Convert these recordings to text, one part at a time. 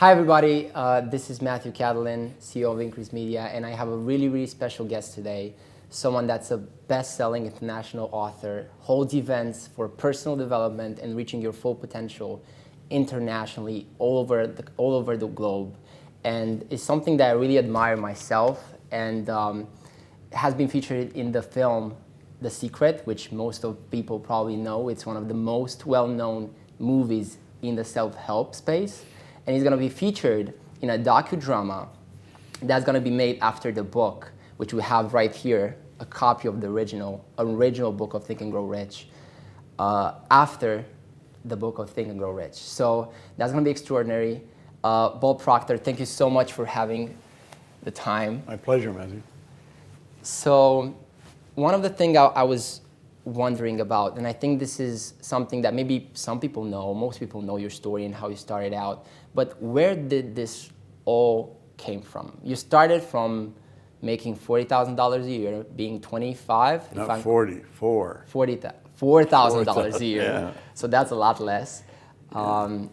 Hi everybody, this is Matthew Catalin, CEO of Increase Media, and I have a really special guest today, someone that's a best-selling international author, holds events for personal development and reaching your full potential internationally all over the globe, and is something that I really admire myself, and has been featured in the film The Secret, which most of people probably know. It's one of the most well-known movies in the self-help space. And he's going to be featured in a docudrama that's going to be made after the book, which we have right here, a copy of the original book of Think and Grow Rich, after the book of Think and Grow Rich. So that's going to be extraordinary. Bob Proctor, thank you so much for having the time. My pleasure, Matthew. So one of the things I was wondering about, and I think this is something that maybe some people know, most people know your story and how you started out, but where did this all came from? You started from making $40,000 a year, being 25? Not 40, $4,000 a year. Yeah. So that's a lot less. And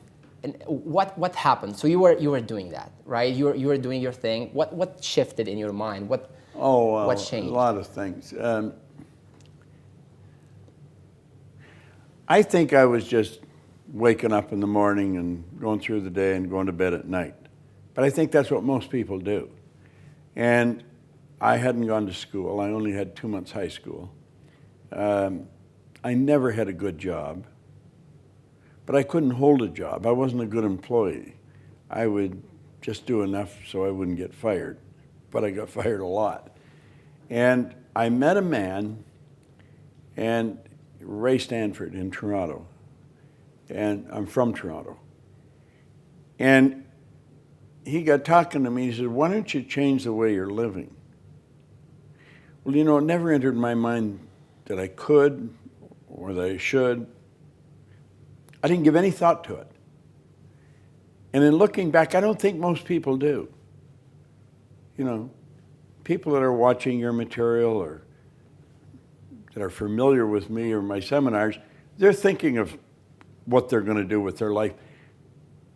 what happened? So you were doing that, right? You were doing your thing. What shifted in your mind? What changed? A lot of things. I think I was just waking up in the morning and going through the day and going to bed at night. But I think that's what most people do. And I hadn't gone to school. I only had 2 months high school. I never had a good job. But I couldn't hold a job. I wasn't a good employee. I would just do enough so I wouldn't get fired. But I got fired a lot. And I met a man, and Ray Stanford in Toronto, and I'm from Toronto. And he got talking to me, he said, why don't you change the way you're living? Well, you know, it never entered my mind that I could or that I should. I didn't give any thought to it. And in looking back, I don't think most people do. You know, people that are watching your material or that are familiar with me or my seminars, they're thinking of what they're going to do with their life.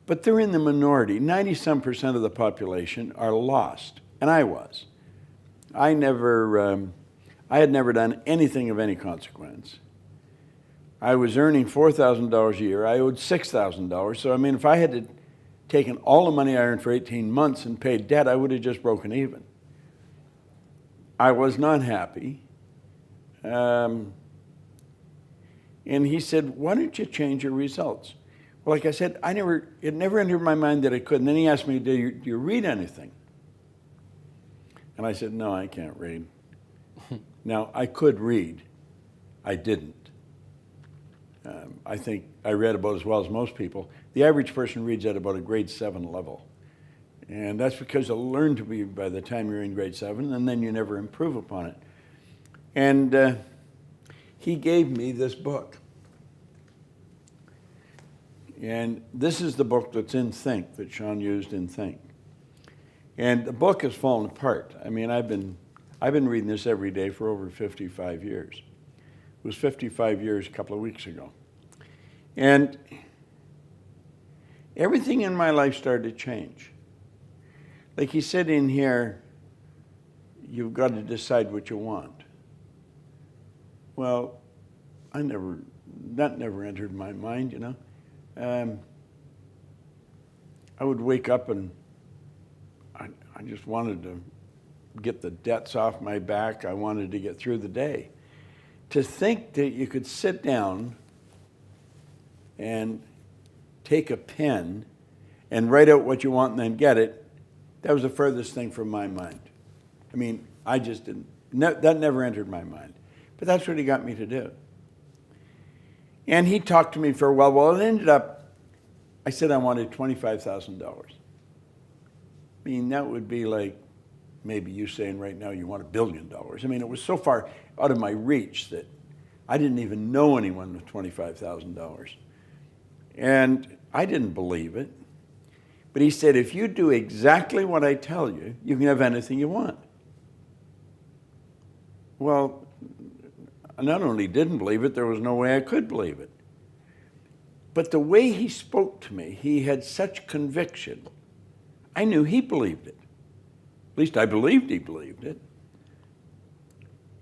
But they're in the minority. 90-some% of the population are lost, and I was. I had never done anything of any consequence. I was earning $4,000 a year. I owed $6,000. So, I mean, if I had taken all the money I earned for 18 months and paid debt, I would have just broken even. I was not happy. And he said, why don't you change your results? Well, like I said, it never entered my mind that I could. And then he asked me, do you read anything? And I said, no, I can't read. Now, I could read. I didn't. I think I read about as well as most people. The average person reads at about a grade 7 level. And that's because you'll learn to be by the time you're in grade 7, and then you never improve upon it. And he gave me this book. And this is the book that's in Think, that Sean used in Think. And the book has fallen apart. I mean, I've been reading this every day for over 55 years. It was 55 years a couple of weeks ago. And everything in my life started to change. Like he said in here, you've got to decide what you want. Well, that never entered my mind, you know. I would wake up and I just wanted to get the debts off my back. I wanted to get through the day. To think that you could sit down and take a pen and write out what you want and then get it, that was the furthest thing from my mind. I mean, I just didn't, that never entered my mind. But that's what he got me to do. And he talked to me for a while. Well, it ended up, I said I wanted $25,000. I mean, that would be like maybe you saying right now you want $1 billion. I mean, it was so far out of my reach that I didn't even know anyone with $25,000. And I didn't believe it. But he said, if you do exactly what I tell you, you can have anything you want. Well, I not only didn't believe it, there was no way I could believe it. But the way he spoke to me, he had such conviction I knew he believed it. At least I believed he believed it.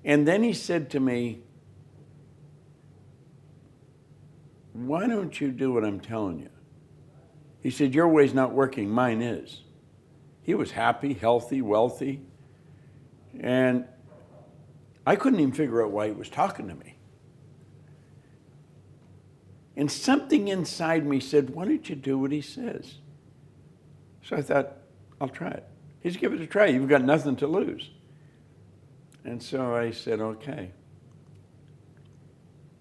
And then he said to me, why don't you do what I'm telling you? He said, your way's not working, mine is. He was happy, healthy, wealthy. And I couldn't even figure out why he was talking to me. And something inside me said, why don't you do what he says? So I thought, I'll try it. He's give it a try. You've got nothing to lose. And so I said, okay.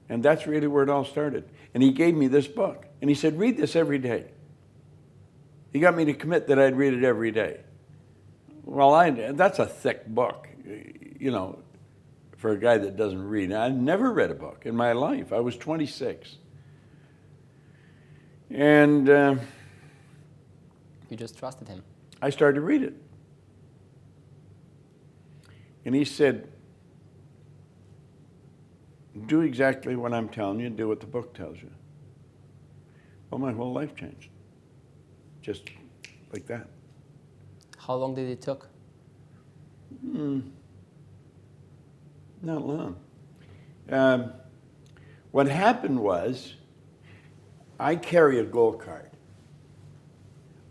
And that's really where it all started. And he gave me this book. And he said, read this every day. He got me to commit that I'd read it every day. Well, that's a thick book, you know, for a guy that doesn't read. I've never read a book in my life. I was 26. And you just trusted him. I started to read it. And he said, do exactly what I'm telling you, do what the book tells you. Well, my whole life changed. Just like that. How long did it took? Not long. What happened was, I carry a goal card.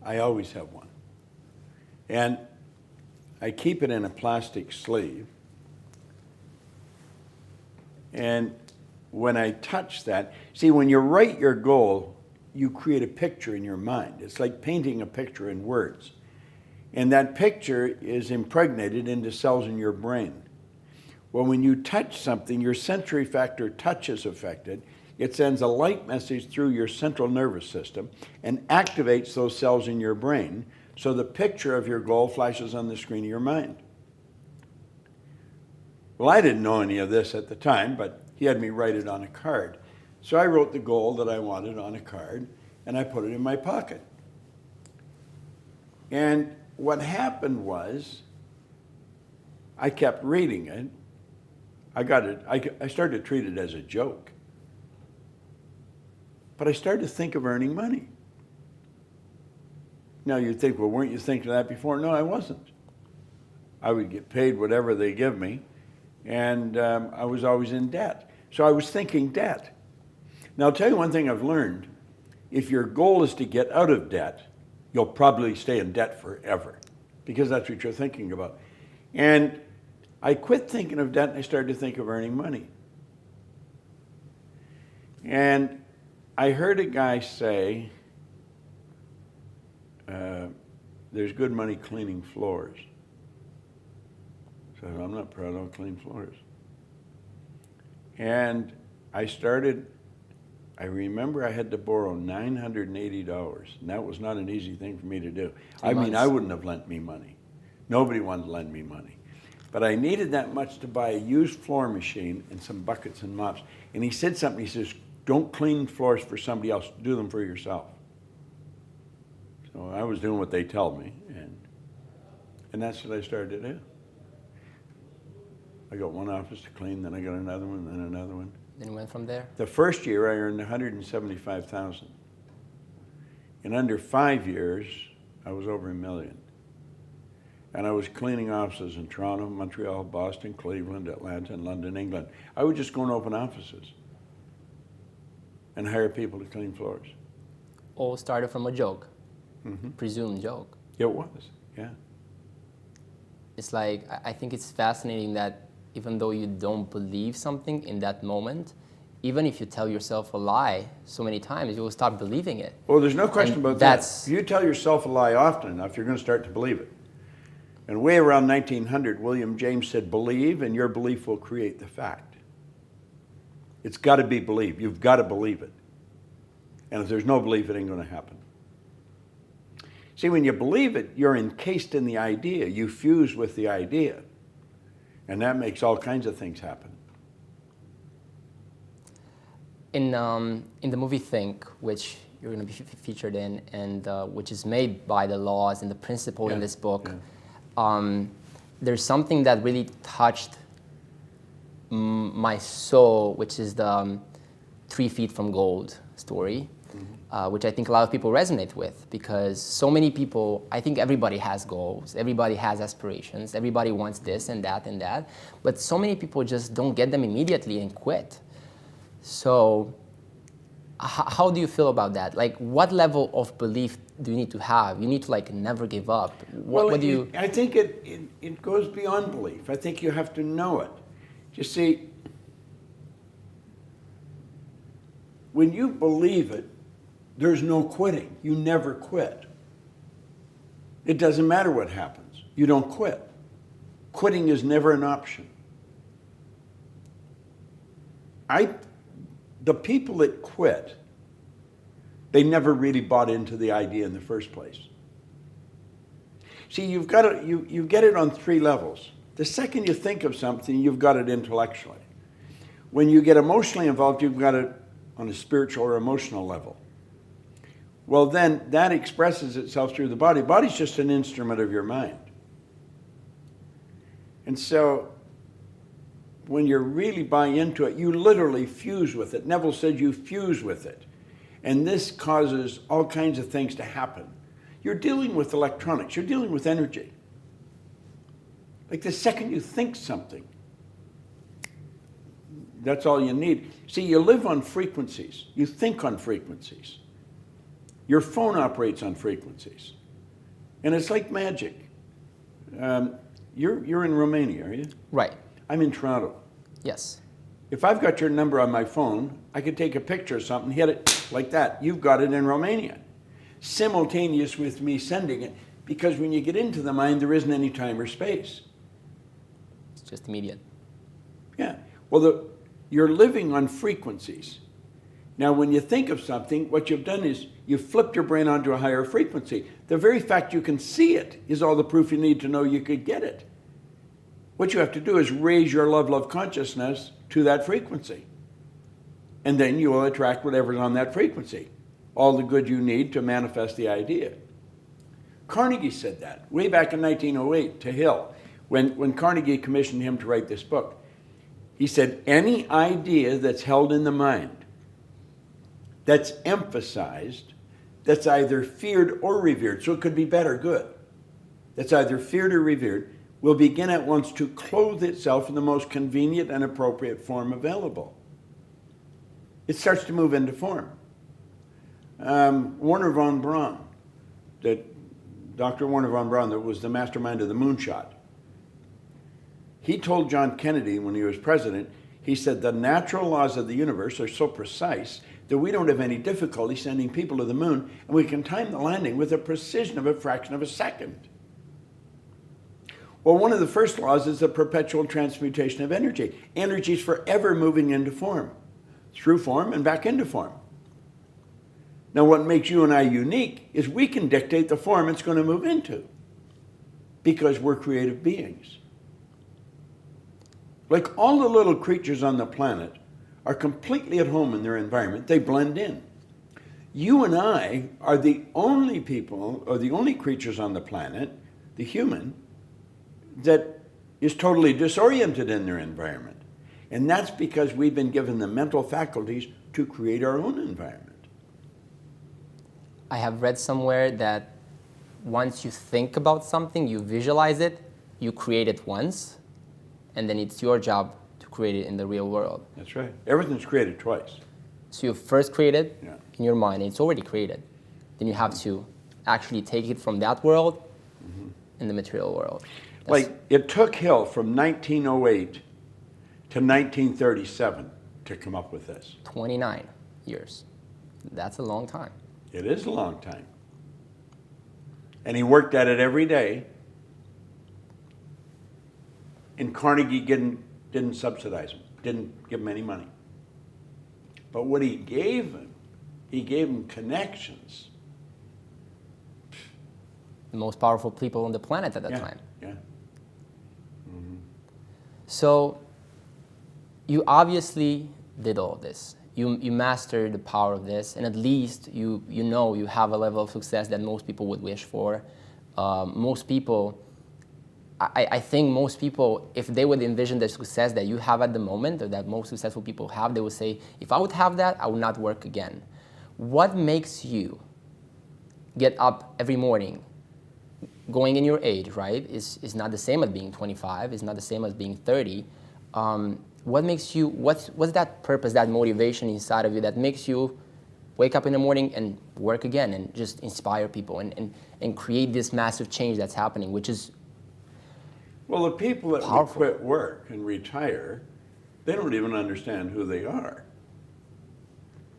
I always have one. And I keep it in a plastic sleeve. And when I touch that, see, when you write your goal, you create a picture in your mind. It's like painting a picture in words. And that picture is impregnated into cells in your brain. Well, when you touch something, your sensory factor touch is affected. It sends a light message through your central nervous system and activates those cells in your brain, so the picture of your goal flashes on the screen of your mind. Well, I didn't know any of this at the time, but he had me write it on a card. So I wrote the goal that I wanted on a card, and I put it in my pocket. And what happened was, I kept reading it. I started to treat it as a joke. But I started to think of earning money. Now you'd think, well, weren't you thinking of that before? No, I wasn't. I would get paid whatever they give me, and I was always in debt. So I was thinking debt. Now I'll tell you one thing I've learned. If your goal is to get out of debt, you'll probably stay in debt forever, because that's what you're thinking about. And I quit thinking of debt and I started to think of earning money. And I heard a guy say, there's good money cleaning floors. So I'm not proud, I'll clean floors. And I remember I had to borrow $980, and that was not an easy thing for me to do. I mean, I wouldn't have lent me money. Nobody wanted to lend me money. But I needed that much to buy a used floor machine and some buckets and mops. And he said something, he says, don't clean floors for somebody else, do them for yourself. So I was doing what they tell me, and that's what I started to do. I got one office to clean, then I got another one, then another one. Then went from there? The first year I earned $175,000. In under 5 years, I was over $1 million. And I was cleaning offices in Toronto, Montreal, Boston, Cleveland, Atlanta, and London, England. I would just go and open offices and hire people to clean floors. All started from a joke, presumed joke. It was, yeah. It's like, I think it's fascinating that even though you don't believe something in that moment, even if you tell yourself a lie so many times, you will start believing it. Well, there's no question about that. If you tell yourself a lie often enough, you're going to start to believe it. And way around 1900, William James said, believe, and your belief will create the fact. It's got to be believed. You've got to believe it. And if there's no belief, it ain't going to happen. See, when you believe it, you're encased in the idea. You fuse with the idea. And that makes all kinds of things happen. In the movie Think, which you're going to be featured in, and which is made by the laws and the principle in this book, there's something that really touched my soul, which is the 3 feet from gold story. which I think a lot of people resonate with, because so many people, I think everybody has goals, everybody has aspirations, everybody wants this and that, but so many people just don't get them immediately and quit. So how do you feel about that? Like, what level of belief do you need to have? You need to like never give up. What do you? I think it goes beyond belief. I think you have to know it. You see, when you believe it, there's no quitting. You never quit. It doesn't matter what happens. You don't quit. Quitting is never an option. The people that quit, they never really bought into the idea in the first place. See, you've got to, you get it on three levels. The second you think of something, you've got it intellectually. When you get emotionally involved, you've got it on a spiritual or emotional level. Well, then that expresses itself through the body. Body's just an instrument of your mind. And so when you really buy into it, you literally fuse with it. Neville said you fuse with it. And this causes all kinds of things to happen. You're dealing with electronics. You're dealing with energy. Like the second you think something, that's all you need. See, you live on frequencies. You think on frequencies. Your phone operates on frequencies. And it's like magic. You're in Romania, are you? Right. I'm in Toronto. Yes. If I've got your number on my phone, I could take a picture of something, hit it like that. You've got it in Romania. Simultaneous with me sending it, because when you get into the mind, there isn't any time or space. It's just immediate. Yeah. Well, you're living on frequencies. Now, when you think of something, what you've done is you've flipped your brain onto a higher frequency. The very fact you can see it is all the proof you need to know you could get it. What you have to do is raise your love consciousness to that frequency. And then you will attract whatever's on that frequency. All the good you need to manifest the idea. Carnegie said that way back in 1908 to Hill. When Carnegie commissioned him to write this book, he said, any idea that's held in the mind, that's emphasized, that's either feared or revered, so it could be bad or good, that's either feared or revered, will begin at once to clothe itself in the most convenient and appropriate form available. It starts to move into form. Wernher von Braun, Dr. Wernher von Braun, that was the mastermind of the moonshot, he told John Kennedy when he was president, he said, the natural laws of the universe are so precise that we don't have any difficulty sending people to the moon, and we can time the landing with a precision of a fraction of a second. Well, one of the first laws is the perpetual transmutation of energy. Energy is forever moving into form, through form and back into form. Now, what makes you and I unique is we can dictate the form it's going to move into, because we're creative beings. Like all the little creatures on the planet are completely at home in their environment. They blend in. You and I are the only people, or the only creatures on the planet, the human, that is totally disoriented in their environment. And that's because we've been given the mental faculties to create our own environment. I have read somewhere that once you think about something, you visualize it, you create it once, and then it's your job to create it in the real world. That's right. Everything's created twice. So you first create it Yeah. in your mind, and it's already created. Then you have to actually take it from that world in the material world. Like, it took Hill from 1908 to 1937 to come up with this. 29 years. That's a long time. It is a long time. And he worked at it every day. And Carnegie didn't subsidize him, didn't give him any money. But what he gave him connections. The most powerful people on the planet at that Yeah, time. yeah. Mm-hmm. So you obviously did all this. You mastered the power of this, and at least you know you have a level of success that most people would wish for. Most people, I think most people, if they would envision the success that you have at the moment, or that most successful people have, they would say, if I would have that, I would not work again. what makes you get up every morning? Going in your age, right, is not the same as being 25, is not the same as being 30. What makes you, what's that purpose, that motivation inside of you that makes you wake up in the morning and work again and just inspire people and create this massive change that's happening, which is Well, the people that would powerful. quit work and retire, they don't even understand who they are.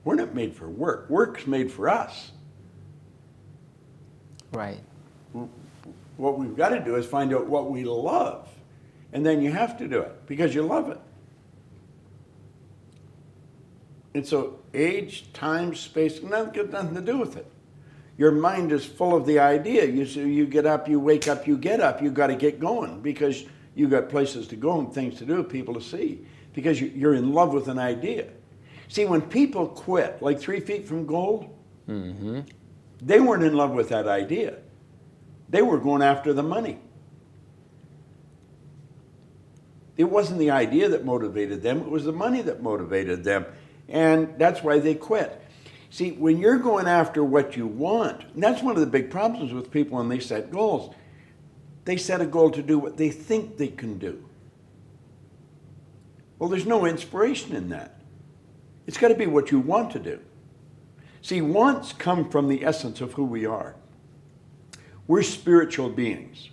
We're not made for work. Work's made for us. Right. What we've got to do is find out what we love. And then you have to do it because you love it. And so age, time, space, nothing to do with it. Your mind is full of the idea. You get up, you wake up, you get up. You've got to get going because you've got places to go and things to do, people to see. Because you're in love with an idea. See, when people quit, like 3 Feet from Gold, they weren't in love with that idea. They were going after the money. It wasn't the idea that motivated them, it was the money that motivated them. And that's why they quit. See, when you're going after what you want, and that's one of the big problems with people when they set goals. They set a goal to do what they think they can do. Well, there's no inspiration in that. It's got to be what you want to do. See, wants come from the essence of who we are. We're spiritual beings.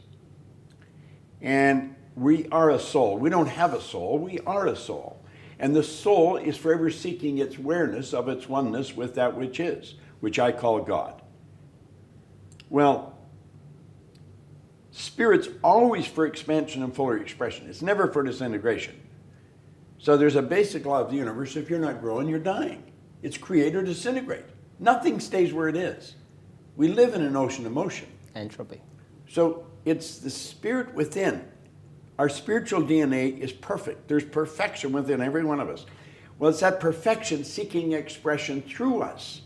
And we are a soul. We don't have a soul, we are a soul. And the soul is forever seeking its awareness of its oneness with that which is, which I call God. Well, spirit's always for expansion and fuller expression. It's never for disintegration. So there's a basic law of the universe. If you're not growing, you're dying. It's create or disintegrate. Nothing stays where it is. We live in an ocean of motion. Entropy. So it's the spirit within. Our spiritual DNA is perfect. There's perfection within every one of us. Well, it's that perfection seeking expression through us.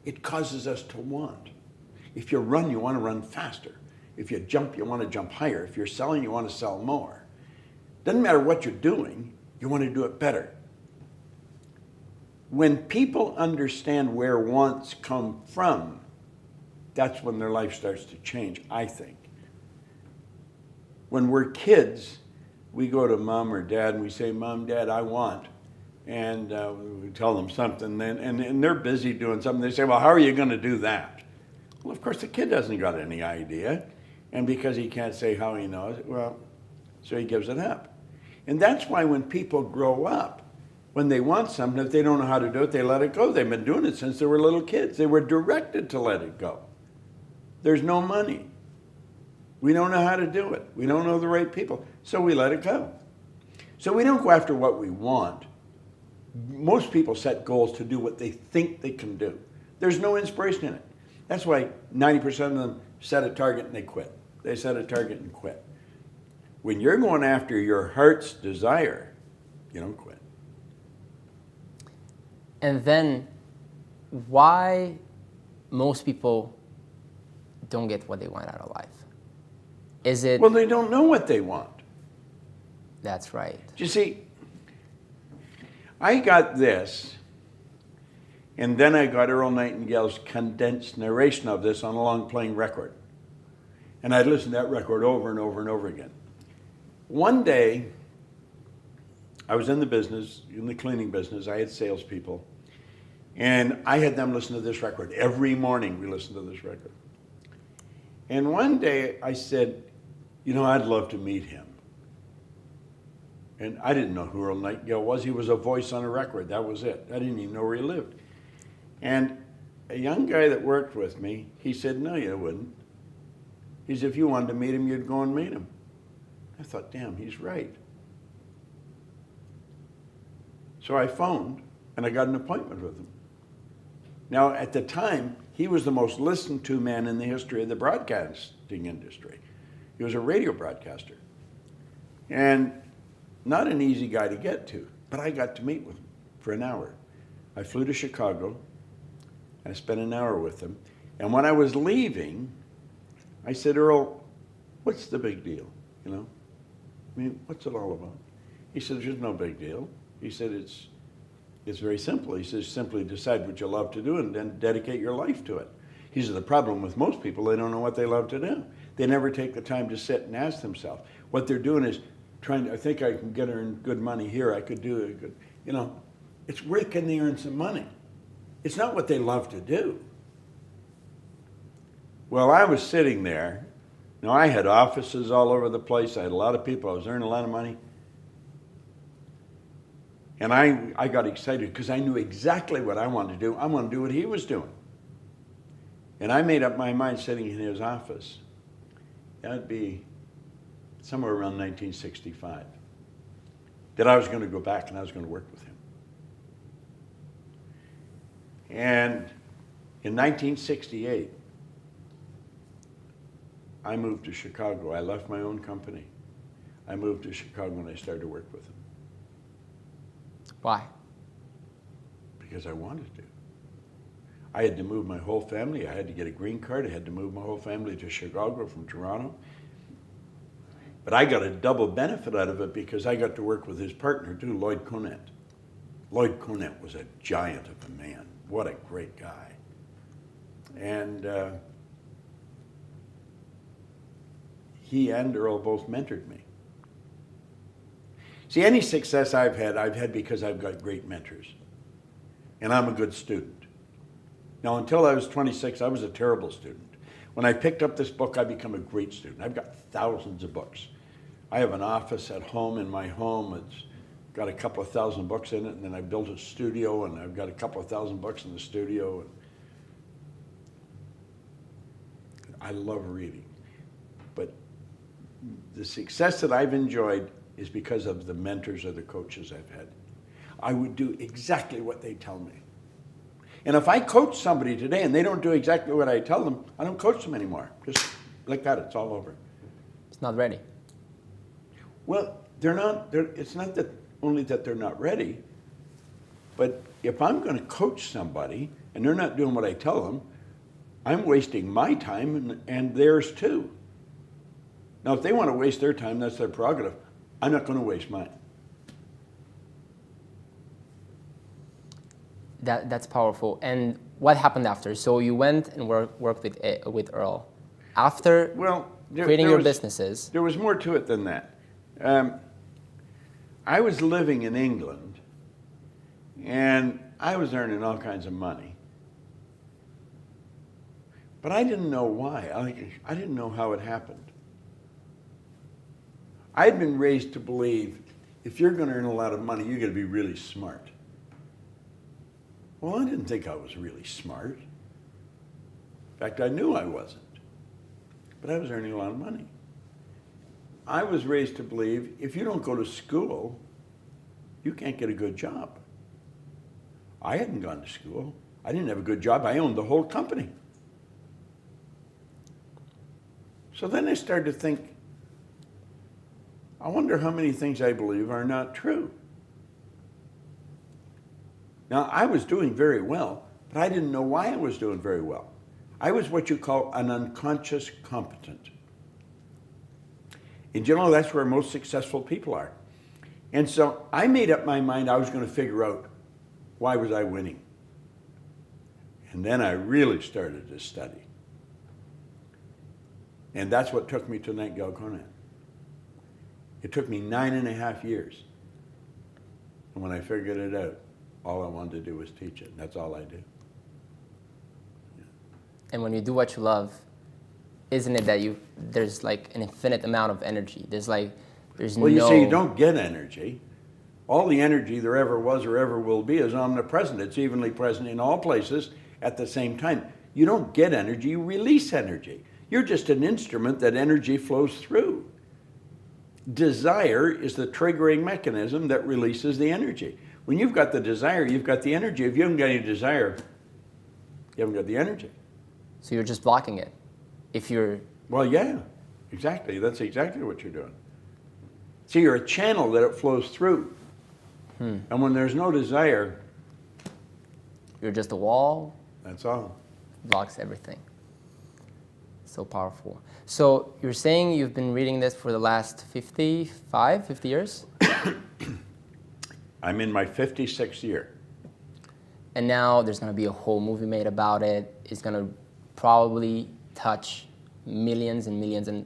It causes us to want. If you run, you want to run faster. If you jump, you want to jump higher. If you're selling, you want to sell more. Doesn't matter what you're doing, you want to do it better. When people understand where wants come from, that's when their life starts to change, I think. When we're kids, we go to mom or dad and we say, Mom, Dad, I want. And we tell them something, and they're busy doing something. They say, well, how are you going to do that? Well, of course, the kid hasn't got any idea. And because he can't say how he knows, well, so he gives it up. And that's why when people grow up, when they want something, if they don't know how to do it, they let it go. They've been doing it since they were little kids. They were directed to let it go. There's no money. We don't know how to do it. We don't know the right people. So we let it go. So we don't go after what we want. Most people set goals to do what they think they can do. There's no inspiration in it. That's why 90% of them set a target and they quit. They set a target and quit. When you're going after your heart's desire, you don't quit. And then why most people don't get what they want out of life? Is it... Well, they don't know what they want. That's right. You see, I got this, and then I got Earl Nightingale's condensed narration of this on a long playing record. And I'd listen to that record over and over and over again. One day, I was in the business, in the cleaning business. I had salespeople. And I had them listen to this record. Every morning we listened to this record. And one day I said, you know, I'd love to meet him. And I didn't know who Earl Nightingale was. He was a voice on a record. That was it. I didn't even know where he lived. And a young guy that worked with me, he said, no, you wouldn't. He said, if you wanted to meet him, you'd go and meet him. I thought, damn, he's right. So I phoned, and I got an appointment with him. Now, at the time, he was the most listened to man in the history of the broadcasting industry. He was a radio broadcaster. And not an easy guy to get to, but I got to meet with him for an hour. I flew to Chicago, and I spent an hour with him. And when I was leaving, I said, Earl, what's the big deal, you know? I mean, what's it all about? He said, there's no big deal. He said, It's very simple. He says, simply decide what you love to do and then dedicate your life to it. He says, the problem with most people, they don't know what they love to do. They never take the time to sit and ask themselves. What they're doing is trying to, I think I can get earn good money here, I could do it good. You know, it's where can they earn some money? It's not what they love to do. Well, I was sitting there. Now, I had offices all over the place. I had a lot of people. I was earning a lot of money. And I got excited because I knew exactly what I wanted to do. I wanted to do what he was doing. And I made up my mind sitting in his office. That would be somewhere around 1965. That I was going to go back and I was going to work with him. And in 1968, I moved to Chicago. I left my own company. I moved to Chicago and I started to work with him. Why? Because I wanted to. I had to move my whole family. I had to get a green card. I had to move my whole family to Chicago from Toronto. But I got a double benefit out of it because I got to work with his partner too, Lloyd Conant. Lloyd Conant was a giant of a man. What a great guy. And he and Earl both mentored me. See, any success I've had because I've got great mentors. And I'm a good student. Now, until I was 26, I was a terrible student. When I picked up this book, I became a great student. I've got thousands of books. I have an office at home in my home. It's got a couple of thousand books in it, and then I built a studio, and I've got a couple of thousand books in the studio. And I love reading. But the success that I've enjoyed is because of the mentors or the coaches I've had. I would do exactly what they tell me. And if I coach somebody today and they don't do exactly what I tell them, I don't coach them anymore. Just like that, it's all over. It's not ready. Well, it's not that only that they're not ready, but if I'm going to coach somebody and they're not doing what I tell them, I'm wasting my time and theirs too. Now, if they want to waste their time, that's their prerogative. I'm not going to waste mine. That's powerful. And what happened after? So you went and worked with Earl. After creating your businesses. There was more to it than that. I was living in England, and I was earning all kinds of money. But I didn't know why. I didn't know how it happened. I'd been raised to believe if you're going to earn a lot of money, you're going to be really smart. Well, I didn't think I was really smart. In fact, I knew I wasn't. But I was earning a lot of money. I was raised to believe if you don't go to school, you can't get a good job. I hadn't gone to school. I didn't have a good job. I owned the whole company. So then I started to think, I wonder how many things I believe are not true. Now, I was doing very well, but I didn't know why I was doing very well. I was what you call an unconscious competent. In general, that's where most successful people are. And so I made up my mind I was going to figure out why was I winning. And then I really started to study. And that's what took me to Nightingale Conant. It took me 9.5 years. And when I figured it out, all I wanted to do was teach it. And that's all I do. Yeah. And when you do what you love, isn't it that there's like an infinite amount of energy? Well, you see, you don't get energy. All the energy there ever was or ever will be is omnipresent. It's evenly present in all places at the same time. You don't get energy, you release energy. You're just an instrument that energy flows through. Desire is the triggering mechanism that releases the energy. When you've got the desire, you've got the energy. If you haven't got any desire, you haven't got the energy. So you're just blocking it. Well, yeah, exactly. That's exactly what you're doing. See, you're a channel that it flows through. And when there's no desire, you're just a wall. That's all. Blocks everything. So powerful. So you're saying you've been reading this for the last 50 years? I'm in my 56th year. And now there's going to be a whole movie made about it. It's going to probably touch millions and millions and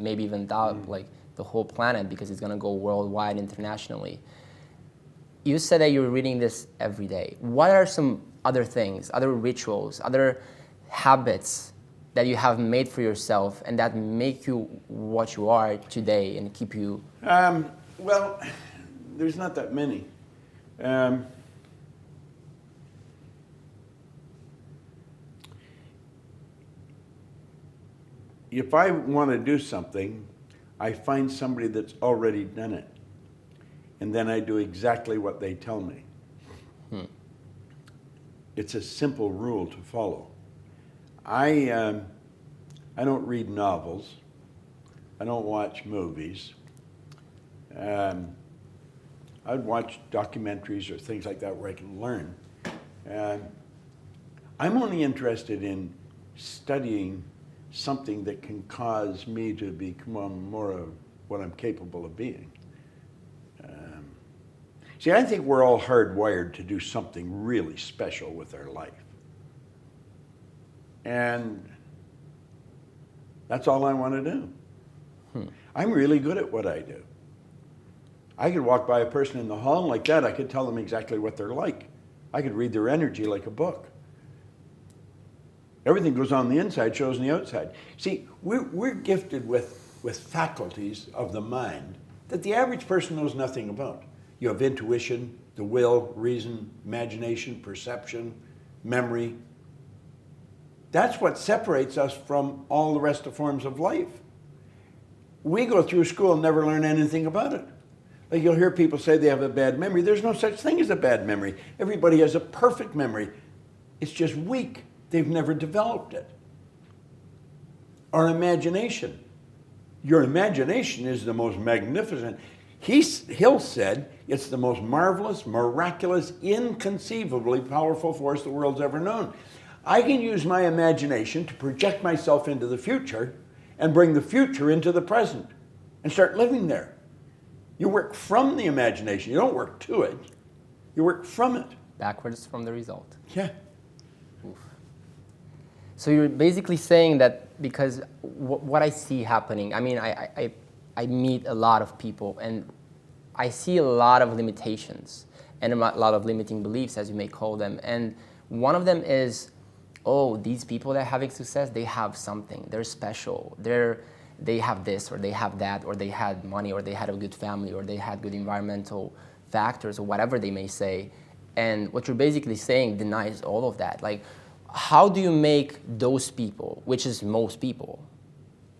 maybe even like the whole planet, because it's going to go worldwide, internationally. You said that you're reading this every day. What are some other things, other rituals, other habits that you have made for yourself and that make you what you are today and keep you? Well, there's not that many. If I want to do something, I find somebody that's already done it, and then I do exactly what they tell me. It's a simple rule to follow. I don't read novels. I don't watch movies. I'd watch documentaries or things like that where I can learn. I'm only interested in studying something that can cause me to become more of what I'm capable of being. See, I think we're all hardwired to do something really special with our life. And that's all I want to do. I'm really good at what I do. I could walk by a person in the hall and like that, I could tell them exactly what they're like. I could read their energy like a book. Everything goes on the inside, shows on the outside. See, we're gifted with faculties of the mind that the average person knows nothing about. You have intuition, the will, reason, imagination, perception, memory. That's what separates us from all the rest of forms of life. We go through school and never learn anything about it. Like you'll hear people say they have a bad memory. There's no such thing as a bad memory. Everybody has a perfect memory. It's just weak. They've never developed it. Our imagination. Your imagination is the most magnificent. Hill said it's the most marvelous, miraculous, inconceivably powerful force the world's ever known. I can use my imagination to project myself into the future and bring the future into the present and start living there. You work from the imagination. You don't work to it. You work from it. Backwards from the result. Yeah. Oof. So you're basically saying that because what I see happening, I mean, I meet a lot of people and I see a lot of limitations and a lot of limiting beliefs, as you may call them. And one of them is, oh, these people that are having success, they have something. They're special. They have this or they have that, or they had money, or they had a good family, or they had good environmental factors, or whatever they may say. And what you're basically saying denies all of that. Like, how do you make those people, which is most people,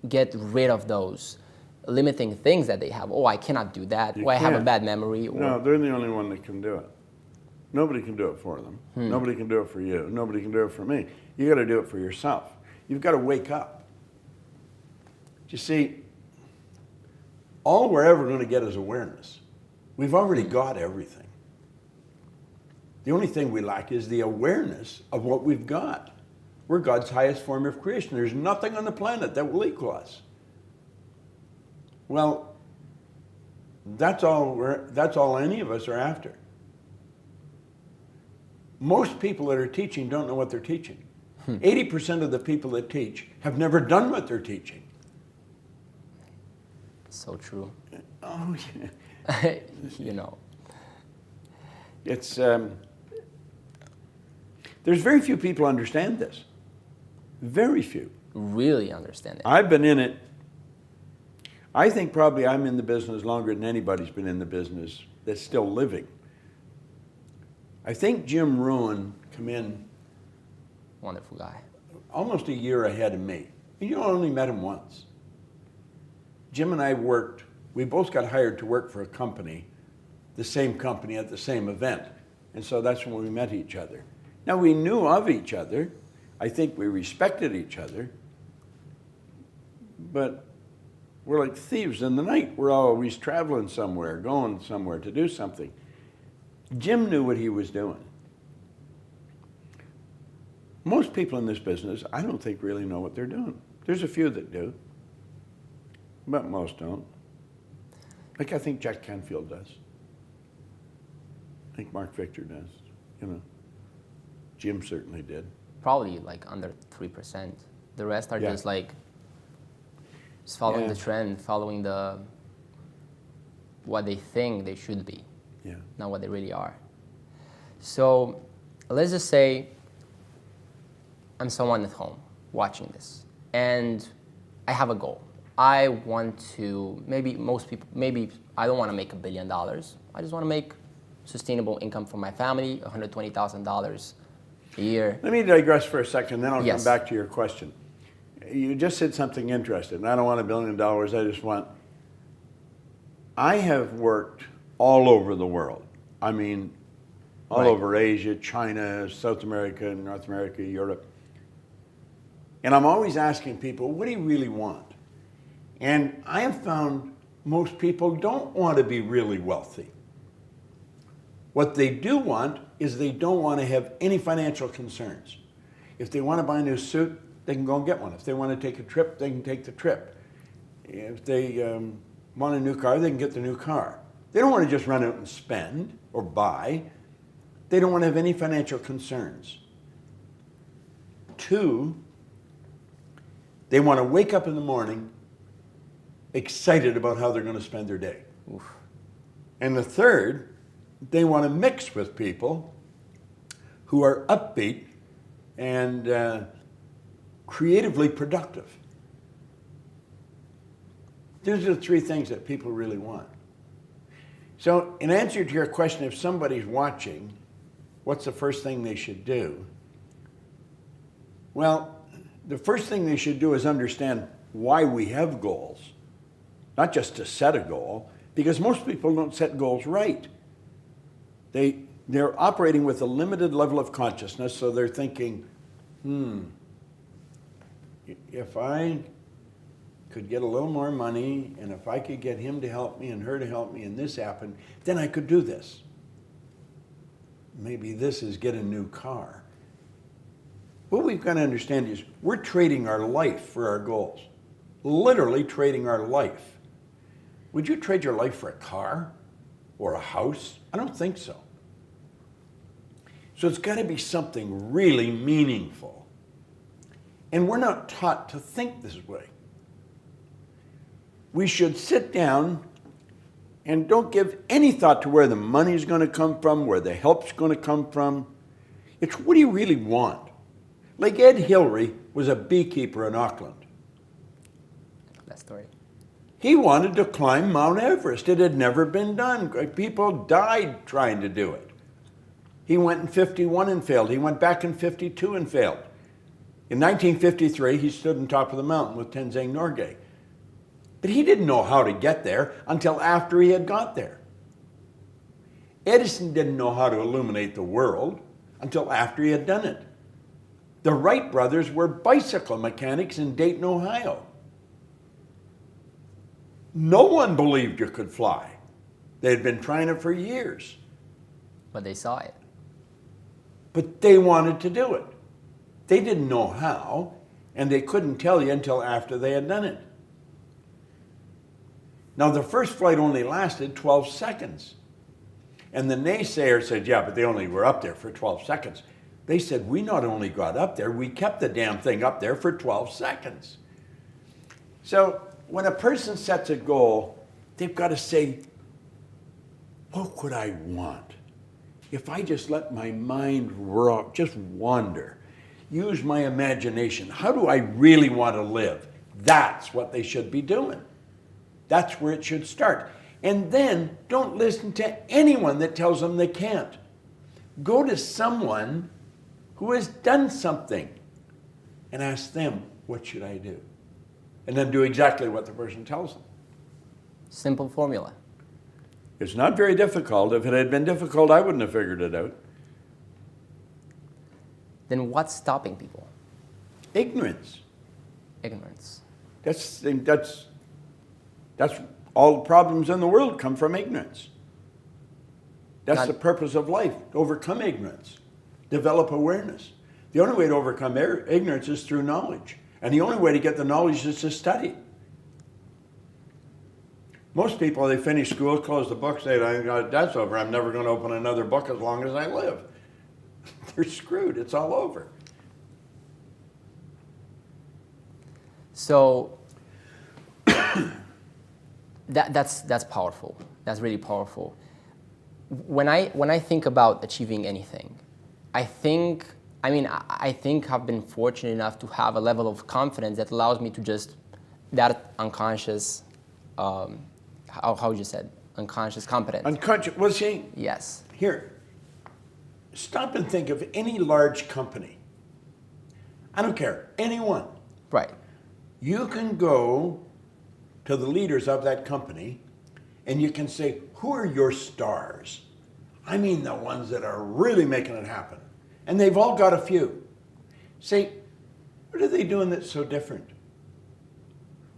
get rid of those limiting things that they have? Oh, I cannot do that. I have a bad memory. Or... No, they're the only one that can do it. Nobody can do it for them. Nobody can do it for you. Nobody can do it for me. You got to do it for yourself. You've got to wake up. You see, all we're ever going to get is awareness. We've already got everything. The only thing we lack is the awareness of what we've got. We're God's highest form of creation. There's nothing on the planet that will equal us. Well, that's all any of us are after. Most people that are teaching don't know what they're teaching. 80% of the people that teach have never done what they're teaching. So true. Oh, yeah. You know. It's, there's very few people who understand this. Very few. Really understand it. I've been in it. I think probably I'm in the business longer than anybody's been in the business that's still living. I think Jim Rohn come in Wonderful guy. almost a year ahead of me. And you only met him once. Jim and I worked, we both got hired to work for a company, the same company at the same event. And so that's when we met each other. Now we knew of each other. I think we respected each other. But we're like thieves in the night. We're always traveling somewhere, going somewhere to do something. Jim knew what he was doing. Most people in this business, I don't think really know what they're doing. There's a few that do, but most don't. Like I think Jack Canfield does. I think Mark Victor does, you know. Jim certainly did. Probably like under 3%. The rest are Yeah. just like just following Yeah. the trend, following what they think they should be, Yeah. not what they really are. So let's just say I'm someone at home watching this, and I have a goal. I want to, maybe I don't want to make $1 billion. I just want to make sustainable income for my family, $120,000 a year. Let me digress for a second, then I'll Yes. come back to your question. You just said something interesting. I don't want $1 billion, I just want... I have worked all over the world. I mean, all Right. over Asia, China, South America, North America, Europe. And I'm always asking people, what do you really want? And I have found most people don't want to be really wealthy. What they do want is they don't want to have any financial concerns. If they want to buy a new suit, they can go and get one. If they want to take a trip, they can take the trip. If they want a new car, they can get the new car. They don't want to just run out and spend or buy. They don't want to have any financial concerns. 2, they want to wake up in the morning excited about how they're going to spend their day. Oof. And the 3rd, they want to mix with people who are upbeat and creatively productive. Those are the 3 things that people really want. So in answer to your question, if somebody's watching, what's the first thing they should do? Well, the first thing they should do is understand why we have goals. Not just to set a goal, because most people don't set goals right. They're operating with a limited level of consciousness, so they're thinking, if I could get a little more money, and if I could get him to help me and her to help me, and this happened, then I could do this. Maybe this is get a new car. What we've got to understand is we're trading our life for our goals. Literally trading our life. Would you trade your life for a car or a house? I don't think so. So it's got to be something really meaningful. And we're not taught to think this way. We should sit down and don't give any thought to where the money's going to come from, where the help's going to come from. It's what do you really want? Like Ed Hillary was a beekeeper in Auckland. That story. He wanted to climb Mount Everest. It had never been done. People died trying to do it. He went in 51 and failed. He went back in 52 and failed. In 1953, he stood on top of the mountain with Tenzing Norgay. But he didn't know how to get there until after he had got there. Edison didn't know how to illuminate the world until after he had done it. The Wright brothers were bicycle mechanics in Dayton, Ohio. No one believed you could fly. They had been trying it for years. But they saw it. But they wanted to do it. They didn't know how, and they couldn't tell you until after they had done it. Now, the first flight only lasted 12 seconds. And the naysayer said, yeah, but they only were up there for 12 seconds. They said, we not only got up there, we kept the damn thing up there for 12 seconds. So when a person sets a goal, they've got to say, what could I want? If I just let my mind just wander, use my imagination, how do I really want to live? That's what they should be doing. That's where it should start. And then don't listen to anyone that tells them they can't. Go to someone who has done something and ask them, what should I do? And then do exactly what the person tells them. Simple formula. It's not very difficult. If it had been difficult, I wouldn't have figured it out. Then what's stopping people? Ignorance. Ignorance. That's all the problems in the world come from ignorance. That's the purpose of life, to overcome ignorance, develop awareness. The only way to overcome ignorance is through knowledge. And the only way to get the knowledge is to study. Most people, they finish school, close the book, say, that's over, I'm never going to open another book as long as I live. they're screwed. It's all over. So that's powerful. That's really powerful. When I think about achieving anything, I think I've been fortunate enough to have a level of confidence that allows me to just, that unconscious, how you said, unconscious competence. Unconscious, well, see, Yes. here, stop and think of any large company. I don't care, anyone. Right. You can go to the leaders of that company and you can say, who are your stars? I mean the ones that are really making it happen. And they've all got a few. Say, what are they doing that's so different?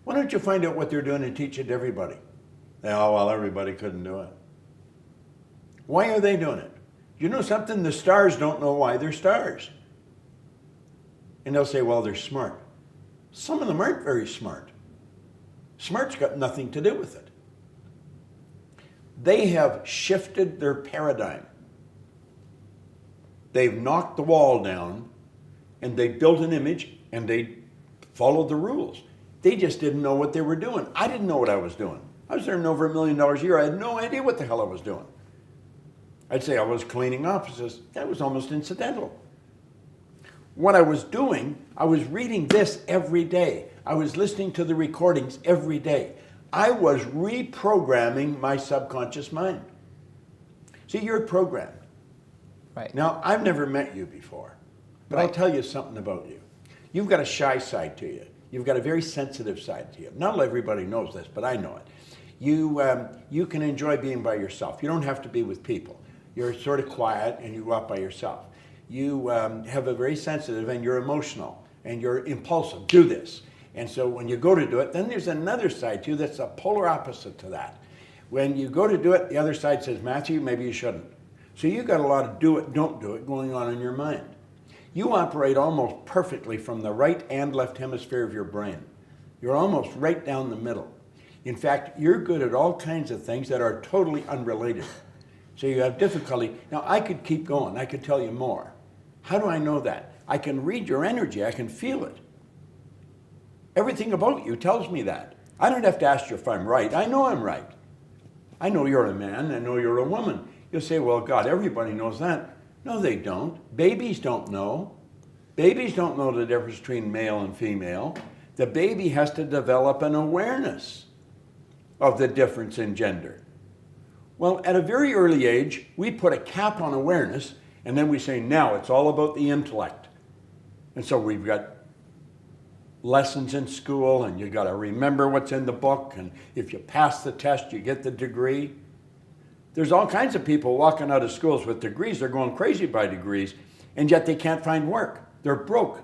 Why don't you find out what they're doing and teach it to everybody? Oh, well, everybody couldn't do it. Why are they doing it? You know something? The stars don't know why they're stars. And they'll say, well, they're smart. Some of them aren't very smart. Smart's got nothing to do with it. They have shifted their paradigm. They've knocked the wall down and they built an image and they followed the rules. They just didn't know what they were doing. I didn't know what I was doing. I was earning over $1 million a year. I had no idea what the hell I was doing. I'd say I was cleaning offices. That was almost incidental. What I was doing, I was reading this every day. I was listening to the recordings every day. I was reprogramming my subconscious mind. See, you're programmed. Right. Now, I've never met you before, but I'll tell you something about you. You've got a shy side to you. You've got a very sensitive side to you. Not everybody knows this, but I know it. You can enjoy being by yourself. You don't have to be with people. You're sort of quiet and you go out by yourself. You have a very sensitive and you're emotional and you're impulsive. Do this. And so when you go to do it, then there's another side to you that's a polar opposite to that. When you go to do it, the other side says, Matthew, maybe you shouldn't. So you've got a lot of do it, don't do it going on in your mind. You operate almost perfectly from the right and left hemisphere of your brain. You're almost right down the middle. In fact, you're good at all kinds of things that are totally unrelated. So you have difficulty. Now, I could keep going. I could tell you more. How do I know that? I can read your energy. I can feel it. Everything about you tells me that. I don't have to ask you if I'm right. I know I'm right. I know you're a man. I know you're a woman. You'll say, well, God, everybody knows that. No, they don't. Babies don't know. Babies don't know the difference between male and female. The baby has to develop an awareness of the difference in gender. Well, at a very early age, we put a cap on awareness, and then we say, now it's all about the intellect. And so we've got lessons in school, and you've got to remember what's in the book, and if you pass the test, you get the degree. There's all kinds of people walking out of schools with degrees. They're going crazy by degrees, and yet they can't find work. They're broke.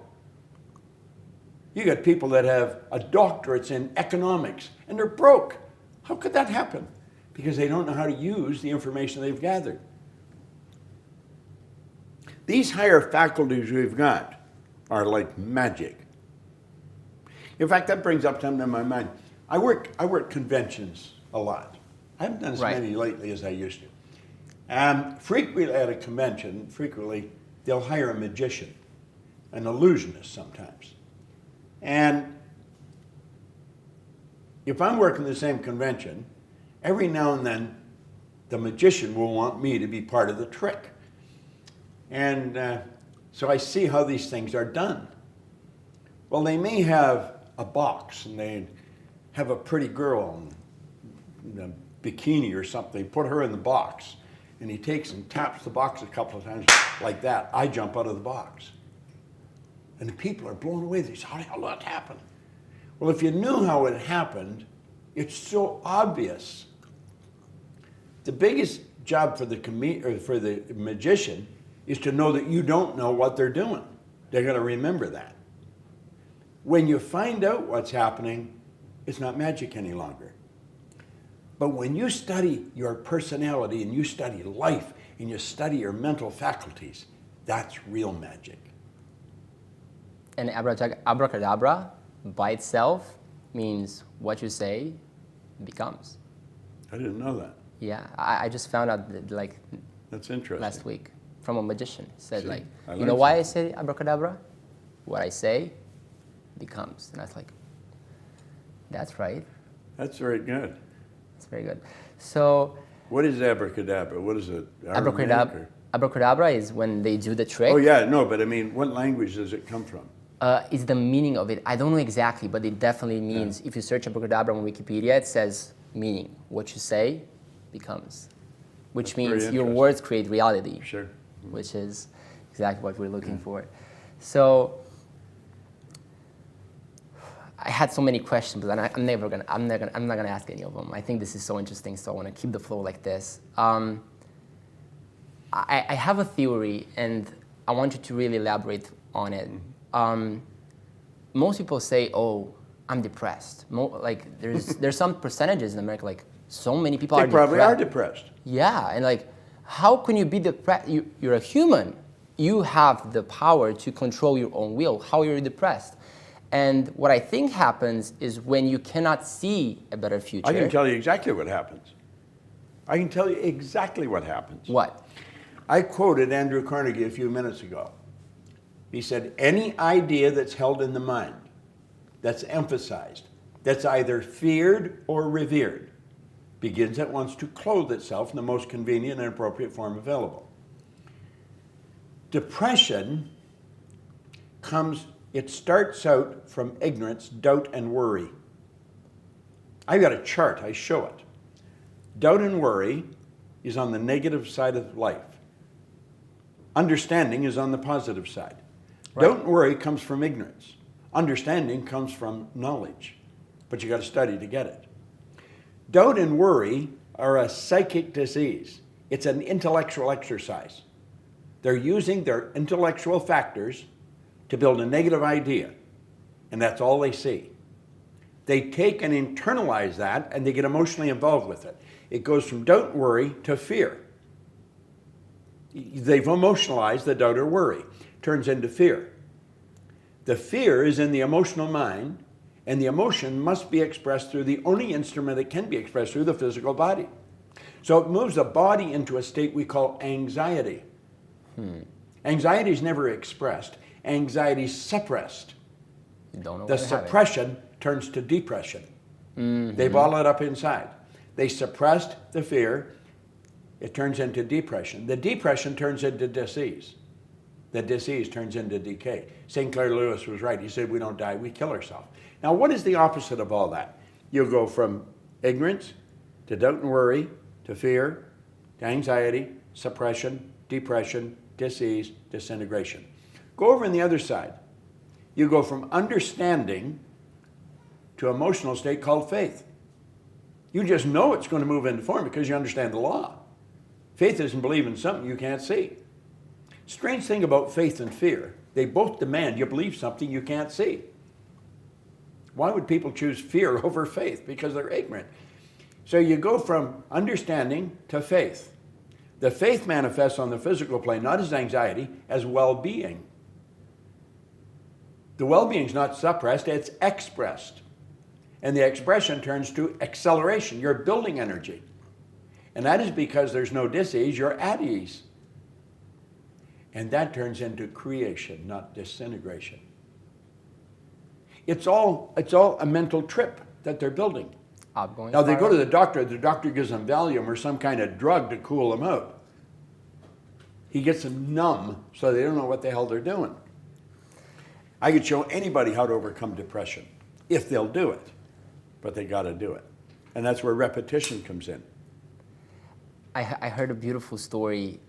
You got people that have a doctorate in economics, and they're broke. How could that happen? Because they don't know how to use the information they've gathered. These higher faculties we've got are like magic. In fact, that brings up something in my mind. I work conventions a lot. I haven't done as many lately as I used to. Frequently at a convention, they'll hire a magician, an illusionist sometimes. And if I'm working the same convention, every now and then the magician will want me to be part of the trick. And so I see how these things are done. Well, they may have a box and they have a pretty girl in a bikini or something, put her in the box, and he takes and taps the box a couple of times like that. I jump out of the box. And the people are blown away. They say, how the hell did that happen? Well, if you knew how it happened, it's so obvious. The biggest job for the magician is to know that you don't know what they're doing. They're going to remember that. When you find out what's happening, it's not magic any longer. But when you study your personality and you study life and you study your mental faculties, that's real magic. And abracadabra by itself means what you say becomes. I didn't know that. Yeah, I just found out that, That's interesting. last week. from a magician. He said, See, like, I you learned know why I something. say abracadabra? What I say becomes. And I was like, that's right. That's very good. That's very good. So What is abracadabra? What is it? Aramaic or- abracadabra is when they do the trick. Oh yeah, no, but I mean, what language does it come from? Is the meaning of it. I don't know exactly, but it definitely means, if you search abracadabra on Wikipedia, it says meaning. What you say becomes. Which That's very means your interesting. words create reality. Sure. Which is exactly what we're looking for. So I had so many questions, but I'm not gonna ask any of them. I think this is so interesting, so I want to keep the flow like this. I have a theory, and I want you to really elaborate on it. Most people say, "Oh, I'm depressed." Like there's some percentages in America, like so many people They are probably depressed. are depressed. Yeah, and like, how can you be depressed? You're a human. You have the power to control your own will. How are you depressed? And what I think happens is when you cannot see a better future. I can tell you exactly what happens. I can tell you exactly what happens. What? I quoted Andrew Carnegie a few minutes ago. He said, any idea that's held in the mind, that's emphasized, that's either feared or revered, begins at once to clothe itself in the most convenient and appropriate form available. Depression it starts out from ignorance, doubt, and worry. I've got a chart, I show it. Doubt and worry is on the negative side of life. Understanding is on the positive side. Right. Doubt and worry comes from ignorance. Understanding comes from knowledge, but you got to study to get it. Doubt and worry are a psychic disease. It's an intellectual exercise. They're using their intellectual factors to build a negative idea, and that's all they see. They take and internalize that, and they get emotionally involved with it. It goes from doubt and worry to fear. They've emotionalized the doubt or worry. Turns into fear. The fear is in the emotional mind, and the emotion must be expressed through the only instrument it can be expressed through, the physical body. So it moves the body into a state we call anxiety. Anxiety is never expressed. Anxiety is suppressed. You don't know The what to have it. suppression turns to depression. They bottle it up inside. They suppressed the fear. It turns into depression. The depression turns into disease. The disease turns into decay. St. Clair Lewis was right. He said, we don't die, we kill ourselves. Now, what is the opposite of all that? You go from ignorance to doubt and worry to fear to anxiety, suppression, depression, disease, disintegration. Go over on the other side. You go from understanding to emotional state called faith. You just know it's going to move into form because you understand the law. Faith isn't believing something you can't see. Strange thing about faith and fear, they both demand you believe something you can't see. Why would people choose fear over faith? Because they're ignorant. So you go from understanding to faith. The faith manifests on the physical plane, not as anxiety, as well-being. The well-being is not suppressed, it's expressed. And the expression turns to acceleration. You're building energy. And that is because there's no disease, you're at ease. And that turns into creation, not disintegration. It's all a mental trip that they're building. Now they go to the doctor gives them Valium or some kind of drug to cool them out. He gets them numb so they don't know what the hell they're doing. I could show anybody how to overcome depression if they'll do it, but they got to do it. And that's where repetition comes in. I heard a beautiful story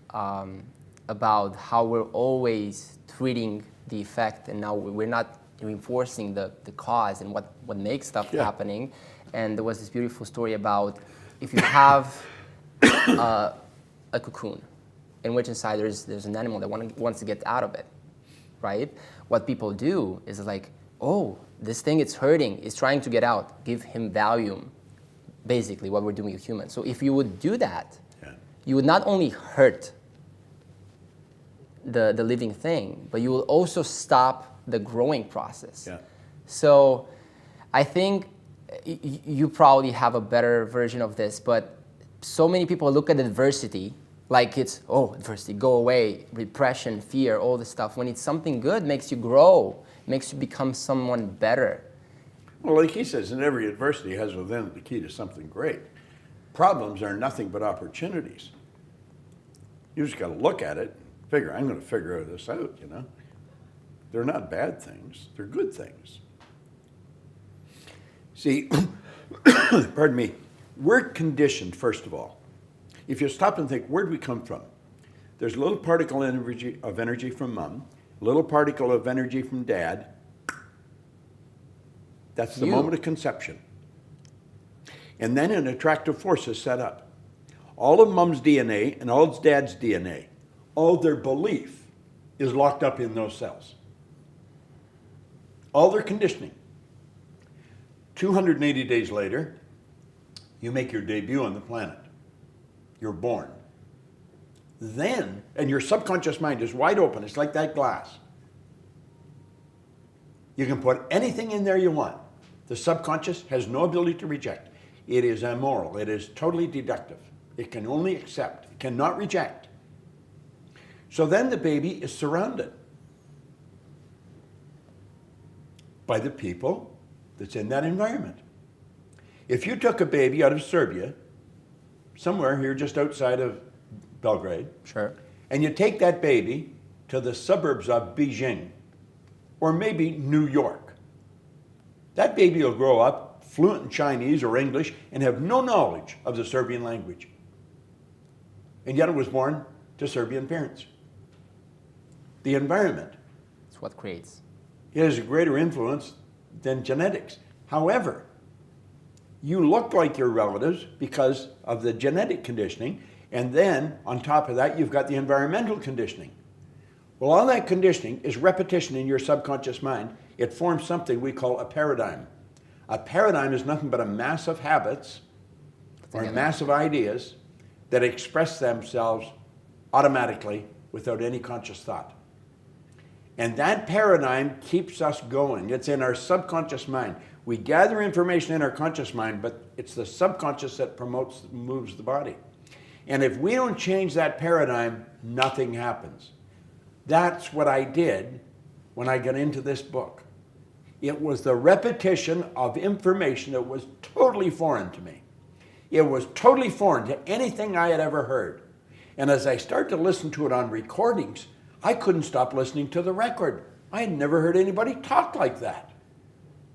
about how we're always treating the effect, and now we're not reinforcing the cause and what makes stuff happening. And there was this beautiful story about if you have a cocoon in which inside there's an animal that wants to get out of it, right? What people do is like, oh, this thing, it's hurting, it's trying to get out, give him Valium, basically what we're doing with humans. So if you would do that, you would not only hurt the living thing, but you will also stop the growing process. Yeah. So I think you probably have a better version of this, but so many people look at adversity Like it's, oh, adversity, go away, repression, fear, all this stuff. When it's something good, makes you grow, makes you become someone better. Well, like he says, in every adversity has within it the key to something great. Problems are nothing but opportunities. You just got to look at it, figure, I'm going to figure this out, you know. They're not bad things, they're good things. See, pardon me, we're conditioned, first of all. If you stop and think, where'd we come from? There's a little particle of energy from mom, a little particle of energy from dad. That's the moment of conception. And then an attractive force is set up. All of mom's DNA and all of dad's DNA, all their belief is locked up in those cells. All their conditioning. 280 days later, you make your debut on the planet. You're born. Then, and your subconscious mind is wide open, it's like that glass. You can put anything in there you want. The subconscious has no ability to reject. It is amoral, it is totally deductive. It can only accept, it cannot reject. So then the baby is surrounded by the people that's in that environment. If you took a baby out of Serbia, somewhere here just outside of Belgrade, Sure. and you take that baby to the suburbs of Beijing, or maybe New York, that baby will grow up fluent in Chinese or English and have no knowledge of the Serbian language. And yet it was born to Serbian parents. The environment It's what creates. has a greater influence than genetics. However, you look like your relatives because of the genetic conditioning, and then on top of that, you've got the environmental conditioning. Well, all that conditioning is repetition in your subconscious mind. It forms something we call a paradigm. A paradigm is nothing but a mass of habits or a mass of ideas that express themselves automatically without any conscious thought. And that paradigm keeps us going. It's in our subconscious mind. We gather information in our conscious mind, but it's the subconscious that moves the body. And if we don't change that paradigm, nothing happens. That's what I did when I got into this book. It was the repetition of information that was totally foreign to me. It was totally foreign to anything I had ever heard. And as I started to listen to it on recordings, I couldn't stop listening to the record. I had never heard anybody talk like that.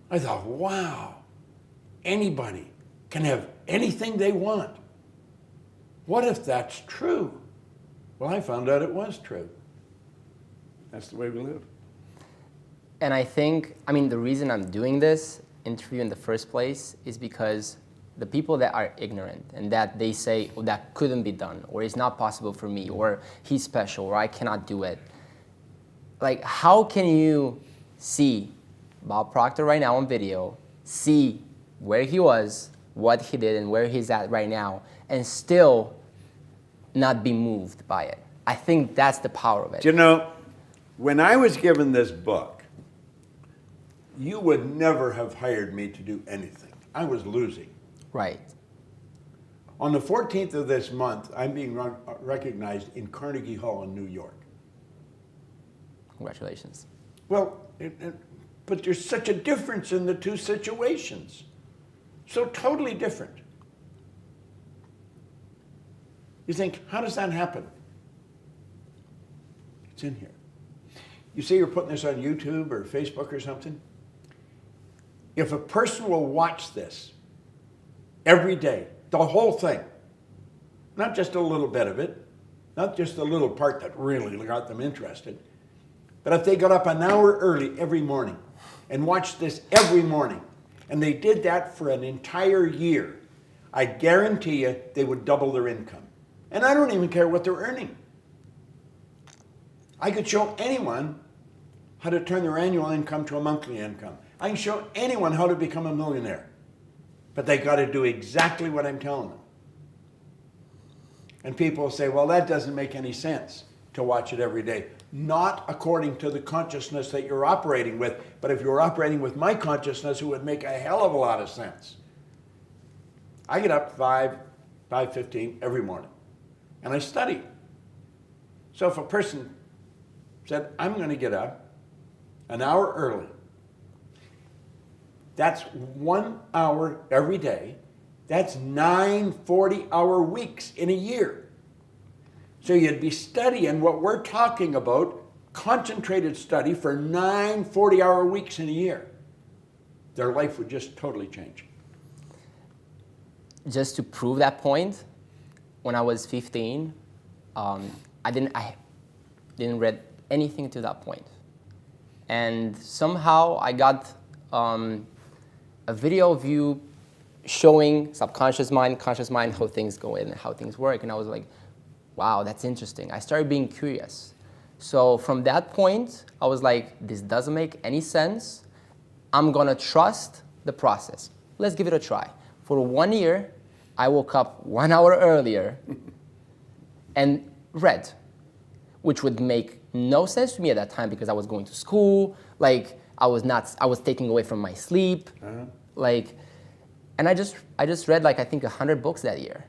I thought, wow, anybody can have anything they want. What if that's true? Well, I found out it was true. That's the way we live. And I think, I mean, the reason I'm doing this interview in the first place is because the people that are ignorant and that they say, oh, that couldn't be done, or it's not possible for me, or he's special, or I cannot do it. Like, how can you see Bob Proctor right now on video, see where he was, what he did, and where he's at right now, and still not be moved by it? I think that's the power of it. You know, when I was given this book, you would never have hired me to do anything. I was losing. Right. On the 14th of this month, I'm being recognized in Carnegie Hall in New York. Congratulations. Well, but there's such a difference in the two situations. So totally different. You think, how does that happen? It's in here. You say you're putting this on YouTube or Facebook or something? If a person will watch this every day, the whole thing, not just a little bit of it, not just the little part that really got them interested, but if they got up an hour early every morning and watched this every morning, and they did that for an entire year, I guarantee you they would double their income. And I don't even care what they're earning. I could show anyone how to turn their annual income to a monthly income. I can show anyone how to become a millionaire. But they got to do exactly what I'm telling them. And people say, well, that doesn't make any sense to watch it every day. Not according to the consciousness that you're operating with, but if you're operating with my consciousness, it would make a hell of a lot of sense. I get up 5:15 every morning. and I study. So if a person said, I'm going to get up an hour early, that's 1 hour every day. That's 9 40-hour weeks in a year. So you'd be studying what we're talking about, concentrated study for 9 40-hour weeks in a year. Their life would just totally change. Just to prove that point, when I was 15, I didn't read anything to that point. And somehow I got a video of you showing subconscious mind, conscious mind, how things go in and how things work. And I was like, wow, that's interesting. I started being curious. So from that point, I was like, this doesn't make any sense. I'm gonna trust the process. Let's give it a try. For 1 year, I woke up 1 hour earlier and read, which would make no sense to me at that time because I was going to school, like I was taking away from my sleep, like, and I just read like I think 100 books that year,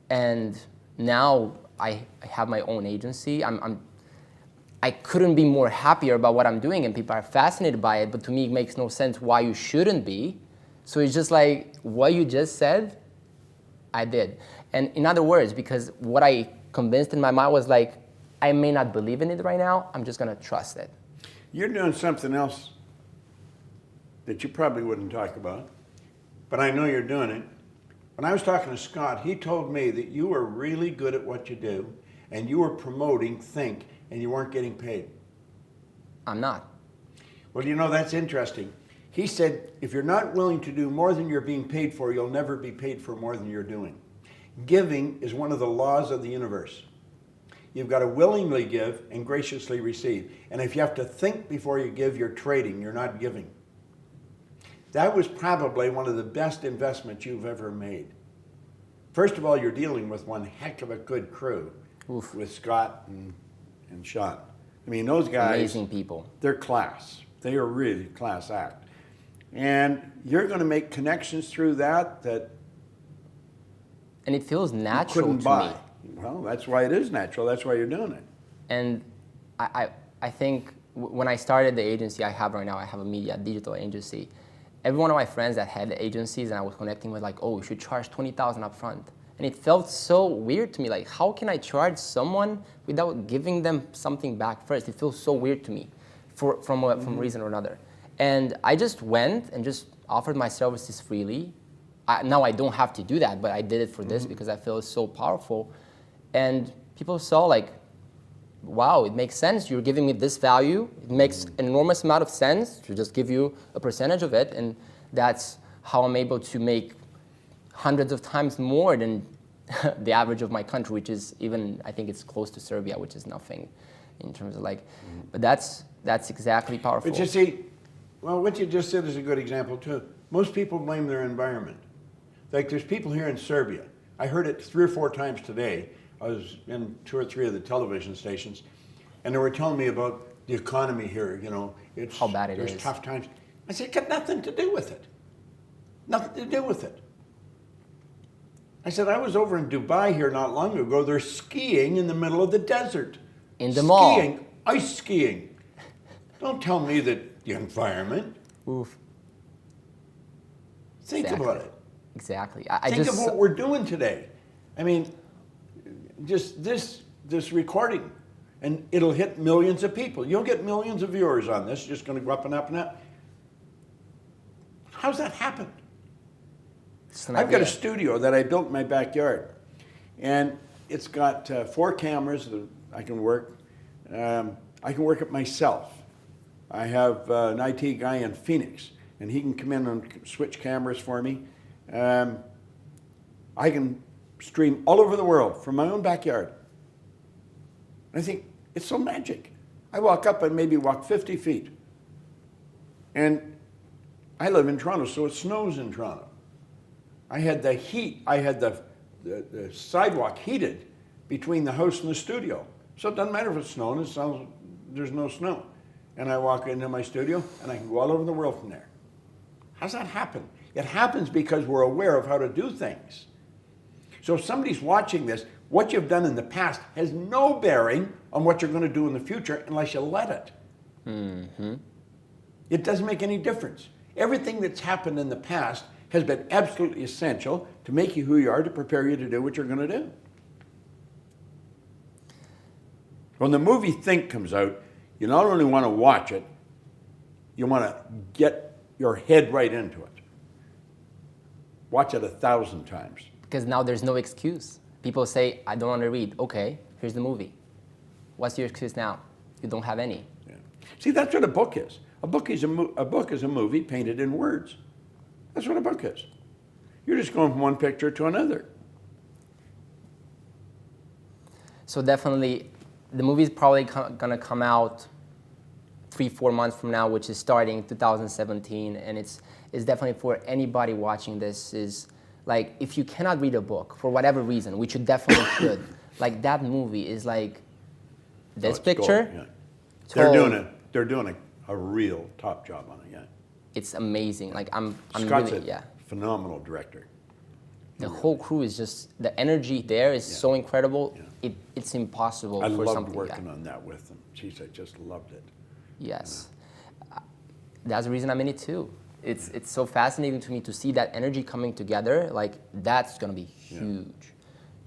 and now I have my own agency. I couldn't be more happier about what I'm doing, and people are fascinated by it. But to me, it makes no sense why you shouldn't be. So it's just like what you just said, I did. And in other words, because what I convinced in my mind was like, I may not believe in it right now. I'm just gonna trust it. You're doing something else that you probably wouldn't talk about, but I know you're doing it. When I was talking to Scott, he told me that you were really good at what you do, and you were promoting Think, and you weren't getting paid. I'm not. Well, you know, that's interesting. He said, if you're not willing to do more than you're being paid for, you'll never be paid for more than you're doing. Giving is one of the laws of the universe. You've got to willingly give and graciously receive. And if you have to think before you give, you're trading, you're not giving. That was probably one of the best investments you've ever made. First of all, you're dealing with one heck of a good crew. Oof. With Scott and Sean. I mean, those guys, Amazing people. They're class. They are really class act. And you're going to make connections through that And it feels natural couldn't to buy. me. Well, that's why it is natural. That's why you're doing it. And I think when I started the agency I have right now, I have a media digital agency. Every one of my friends that had agencies and I was connecting with like, oh, you should charge $20,000 up front. And it felt so weird to me. Like, how can I charge someone without giving them something back first? It feels so weird to me from a reason or another. And I just went and just offered my services freely. Now I don't have to do that, but I did it for this because I feel it's so powerful. And people saw like, wow, it makes sense. You're giving me this value. It makes an enormous amount of sense to just give you a percentage of it. And that's how I'm able to make hundreds of times more than the average of my country, which is even, I think it's close to Serbia, which is nothing in terms of like, but that's exactly powerful. But you see, well, what you just said is a good example too. Most people blame their environment. Like there's people here in Serbia. I heard it 3 or 4 times today. I was in 2 or 3 of the television stations, and they were telling me about the economy here. You know, it's how bad it there's is. tough times. I said, it got nothing to do with it. Nothing to do with it. I said, I was over in Dubai here not long ago. They're skiing in the middle of the desert. In the mall. Skiing, ice skiing. Don't tell me that the environment. Oof. Think Exactly. about it. Exactly. Think of what we're doing today. I mean, just this recording, and it'll hit millions of people. You'll get millions of viewers on this. It's just going to go up and up and up. How's that happen? I've got a studio that I built in my backyard, and it's got 4 cameras that I can work. I can work it myself. I have an IT guy in Phoenix, and he can come in and switch cameras for me. I can stream all over the world from my own backyard. I think it's so magic. I walk up and maybe walk 50 feet. And I live in Toronto, so it snows in Toronto. I had the heat, I had the sidewalk heated between the house and the studio. So it doesn't matter if it's snowing, there's no snow. And I walk into my studio and I can go all over the world from there. How's that happen? It happens because we're aware of how to do things. So if somebody's watching this, What you've done in the past has no bearing on what you're going to do in the future unless you let it. Mm-hmm. It doesn't make any difference. Everything that's happened in the past has been absolutely essential to make you who you are, to prepare you to do what you're going to do. When the movie Think comes out, you not only want to watch it, you want to get your head right into it. Watch it 1,000 times. Because now there's no excuse. People say, I don't want to read. Okay, here's the movie. What's your excuse now? You don't have any. Yeah. See, that's what a book is. A book is a movie painted in words. That's what a book is. You're just going from one picture to another. So definitely, the movie's probably going to come out 3-4 months from now, which is starting 2017, and it's definitely for anybody watching this. Is like, if you cannot read a book for whatever reason, which you definitely should, like that movie is like this picture. Gold, yeah. They're doing a real top job on it. Yeah. It's amazing. Like I'm Scott's really, a phenomenal director. The whole crew is just, the energy there is so incredible. Yeah. It's impossible I for loved something working on that with them. Jeez, I just loved it. Yes. That's the reason I'm in it too. It's so fascinating to me to see that energy coming together. Like, that's going to be huge.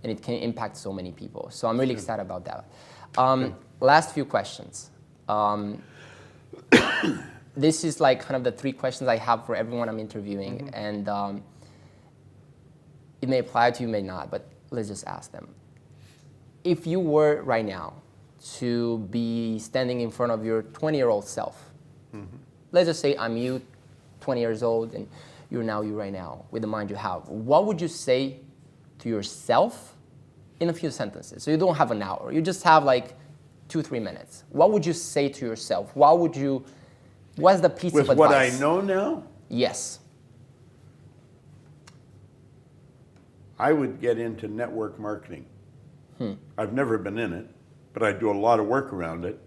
And it can impact so many people. So I'm really excited about that. Last few questions. This is like kind of the 3 questions I have for everyone I'm interviewing. And it may apply to you, may not, but let's just ask them. If you were right now to be standing in front of your 20-year-old self, let's just say I'm you, 20 years old, and you're now you right now with the mind you have, what would you say to yourself in a few sentences? So you don't have an hour, you just have like 2-3 minutes. What would you say to yourself? What's the piece of advice? With what I know now? Yes. I would get into network marketing. I've never been in it, but I do a lot of work around it.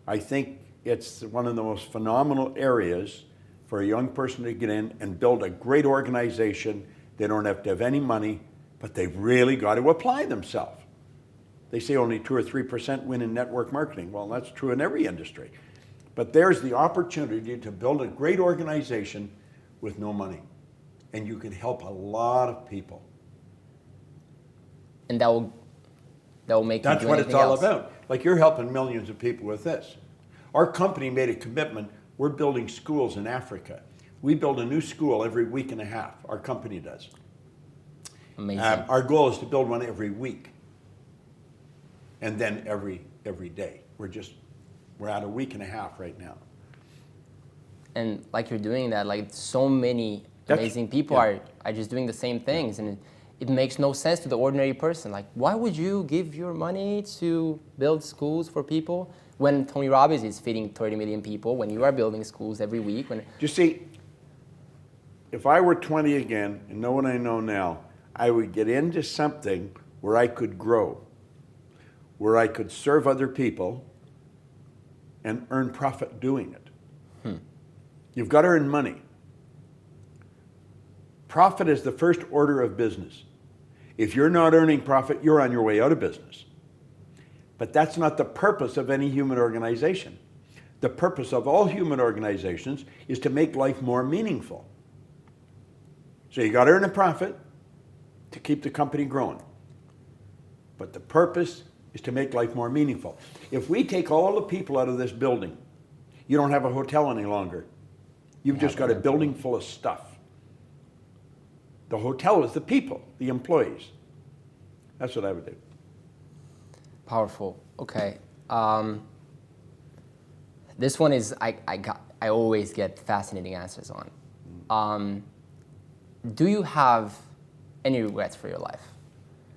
I think it's one of the most phenomenal areas for a young person to get in and build a great organization. They don't have to have any money, but they've really got to apply themselves. They say only 2 or 3% win in network marketing. Well, that's true in every industry. But there's the opportunity to build a great organization with no money. And you can help a lot of people. And that will make you do anything else. That's what it's all about. Like, you're helping millions of people with this. Our company made a commitment. We're building schools in Africa. We build a new school every week and a half. Our company does. Amazing. Our goal is to build one every week. And then every day. We're at a week and a half right now. And like you're doing that, like so many amazing people are just doing the same things, and it makes no sense to the ordinary person. Like, why would you give your money to build schools for people when Tony Robbins is feeding 30 million people, when you are building schools every week? You see, if I were 20 again and know what I know now, I would get into something where I could grow, where I could serve other people and earn profit doing it. You've got to earn money. Profit is the first order of business. If you're not earning profit, you're on your way out of business. But that's not the purpose of any human organization. The purpose of all human organizations is to make life more meaningful. So you got to earn a profit to keep the company growing. But the purpose is to make life more meaningful. If we take all the people out of this building, you don't have a hotel any longer. You've just got a building full of stuff. The hotel is the people, the employees. That's what I would do. Powerful. Okay. This one is I always get fascinating answers on. Do you have any regrets for your life?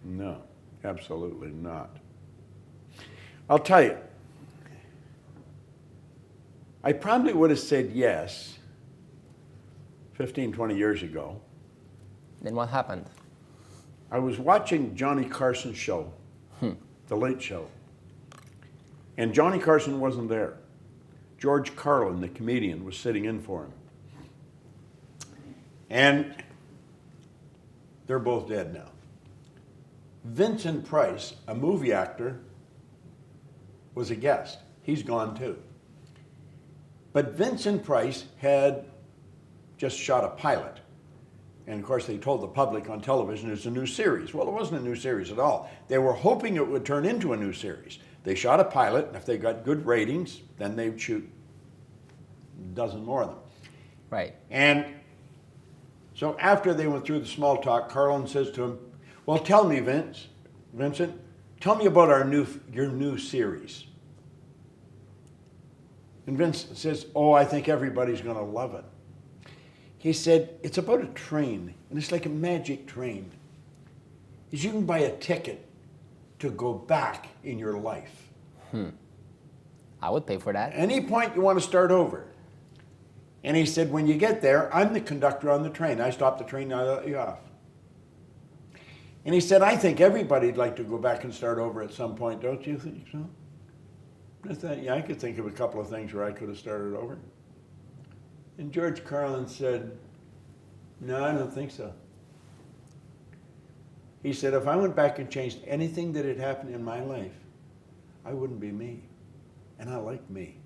No, absolutely not. I'll tell you, I probably would have said yes 15, 20 years ago. Then what happened? I was watching Johnny Carson's show, The Late Show, and Johnny Carson wasn't there. George Carlin, the comedian, was sitting in for him. And they're both dead now. Vincent Price, a movie actor, was a guest. He's gone too. But Vincent Price had just shot a pilot. And of course they told the public on television it's a new series. Well, it wasn't a new series at all. They were hoping it would turn into a new series. They shot a pilot, and if they got good ratings, then they'd shoot a dozen more of them. Right. And so after they went through the small talk, Carlin says to him, well, tell me, Vincent, tell me about your new series. And Vincent says, oh, I think everybody's going to love it. He said, it's about a train, and it's like a magic train. You can buy a ticket to go back in your life. I would pay for that. Any point you want to start over. And he said, when you get there, I'm the conductor on the train. I stop the train, I let you off. And he said, I think everybody'd like to go back and start over at some point. Don't you think so? I thought, yeah, I could think of a couple of things where I could have started over. And George Carlin said, no, I don't think so. He said, if I went back and changed anything that had happened in my life, I wouldn't be me. And I like me.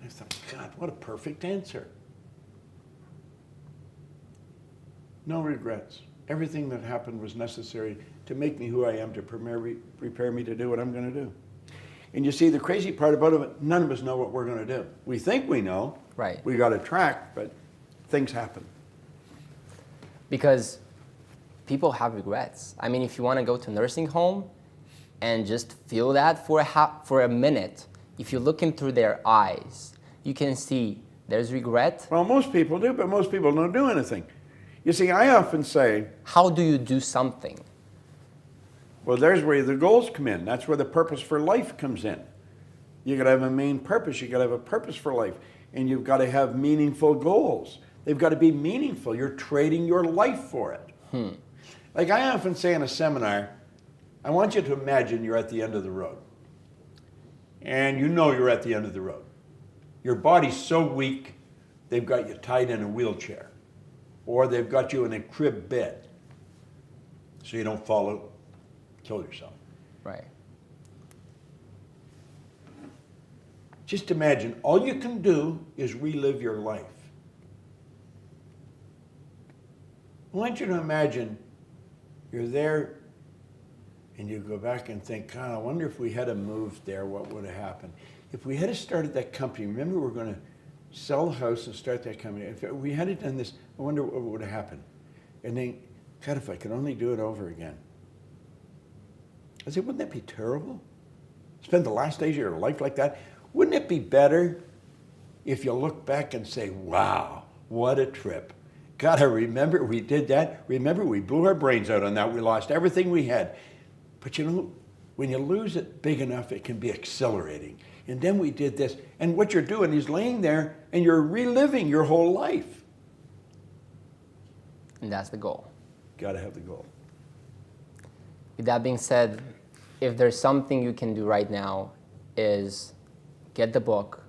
I thought, God, what a perfect answer. No regrets. Everything that happened was necessary to make me who I am, to prepare me to do what I'm going to do. And you see, the crazy part about it, none of us know what we're going to do. We think we know. Right. We got a track, but things happen. Because people have regrets. I mean, if you want to go to a nursing home and just feel that for a minute, if you look into their eyes, you can see there's regret. Well, most people do, but most people don't do anything. You see, I often say, how do you do something? well, there's where the goals come in. That's where the purpose for life comes in. You got to have a main purpose. You got to have a purpose for life. And you've got to have meaningful goals. They've got to be meaningful. You're trading your life for it. Like I often say in a seminar, I want you to imagine you're at the end of the road. And you know you're at the end of the road. Your body's so weak, they've got you tied in a wheelchair. Or they've got you in a crib bed so you don't fall, kill yourself. Right. Just imagine, all you can do is relive your life. I want you to imagine you're there and you go back and think, God, I wonder if we had moved there, what would have happened? If we had started that company, remember we were going to sell the house and start that company. If we had done this, I wonder what would have happened. And then, God, if I could only do it over again. I said, wouldn't that be terrible? Spend the last days of your life like that? Wouldn't it be better if you look back and say, wow, what a trip. God, I remember we did that. Remember we blew our brains out on that. We lost everything we had. But you know, when you lose it big enough, it can be exhilarating. And then we did this. And what you're doing is laying there and you're reliving your whole life. And that's the goal. Got to have the goal. With that being said, if there's something you can do right now is get the book,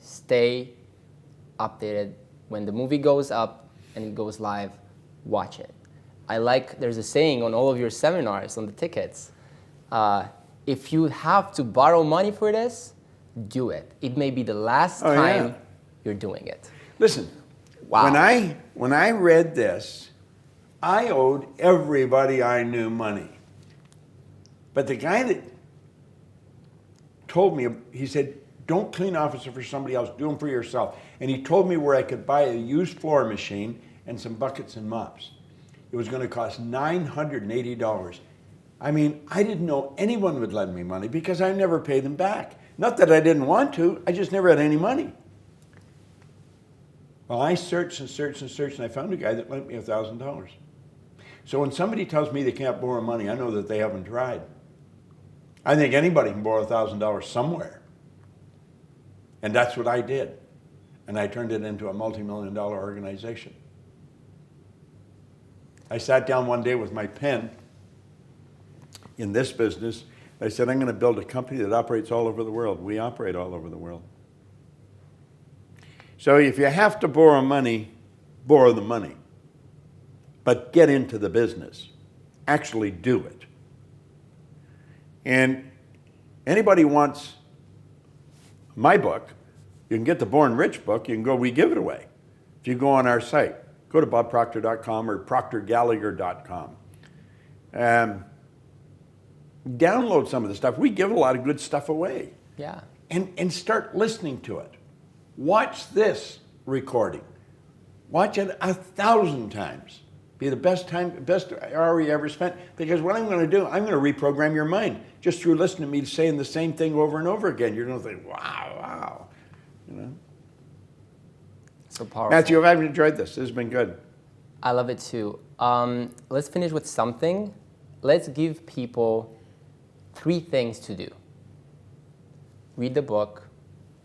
stay updated. When the movie goes up and it goes live, watch it. There's a saying on all of your seminars, on the tickets, if you have to borrow money for this, do it. It may be the last time you're doing it. Listen, wow. When I read this, I owed everybody I knew money. But the guy that told me, he said, don't clean officer for somebody else, do them for yourself. And he told me where I could buy a used floor machine and some buckets and mops. It was going to cost $980. I mean, I didn't know anyone would lend me money because I never paid them back. Not that I didn't want to, I just never had any money. Well, I searched and searched and searched, and I found a guy that lent me $1,000. So when somebody tells me they can't borrow money, I know that they haven't tried. I think anybody can borrow $1,000 somewhere. And that's what I did. And I turned it into a multi-million-dollar organization. I sat down one day with my pen in this business. I said, I'm going to build a company that operates all over the world. We operate all over the world. So if you have to borrow money, borrow the money. But get into the business. Actually do it. And anybody wants my book, you can get the Born Rich book, you can go, we give it away. If you go on our site, go to bobproctor.com or proctorgallagher.com. Download some of the stuff. We give a lot of good stuff away. Yeah. And start listening to it. Watch this recording. Watch it 1,000 times. Be the best hour you ever spent. Because what I'm going to do, I'm going to reprogram your mind just through listening to me saying the same thing over and over again. You're going to think, wow. You know. So powerful. Matthew, I've enjoyed this. This has been good. I love it too. Let's finish with something. Let's give people 3 things to do. Read the book,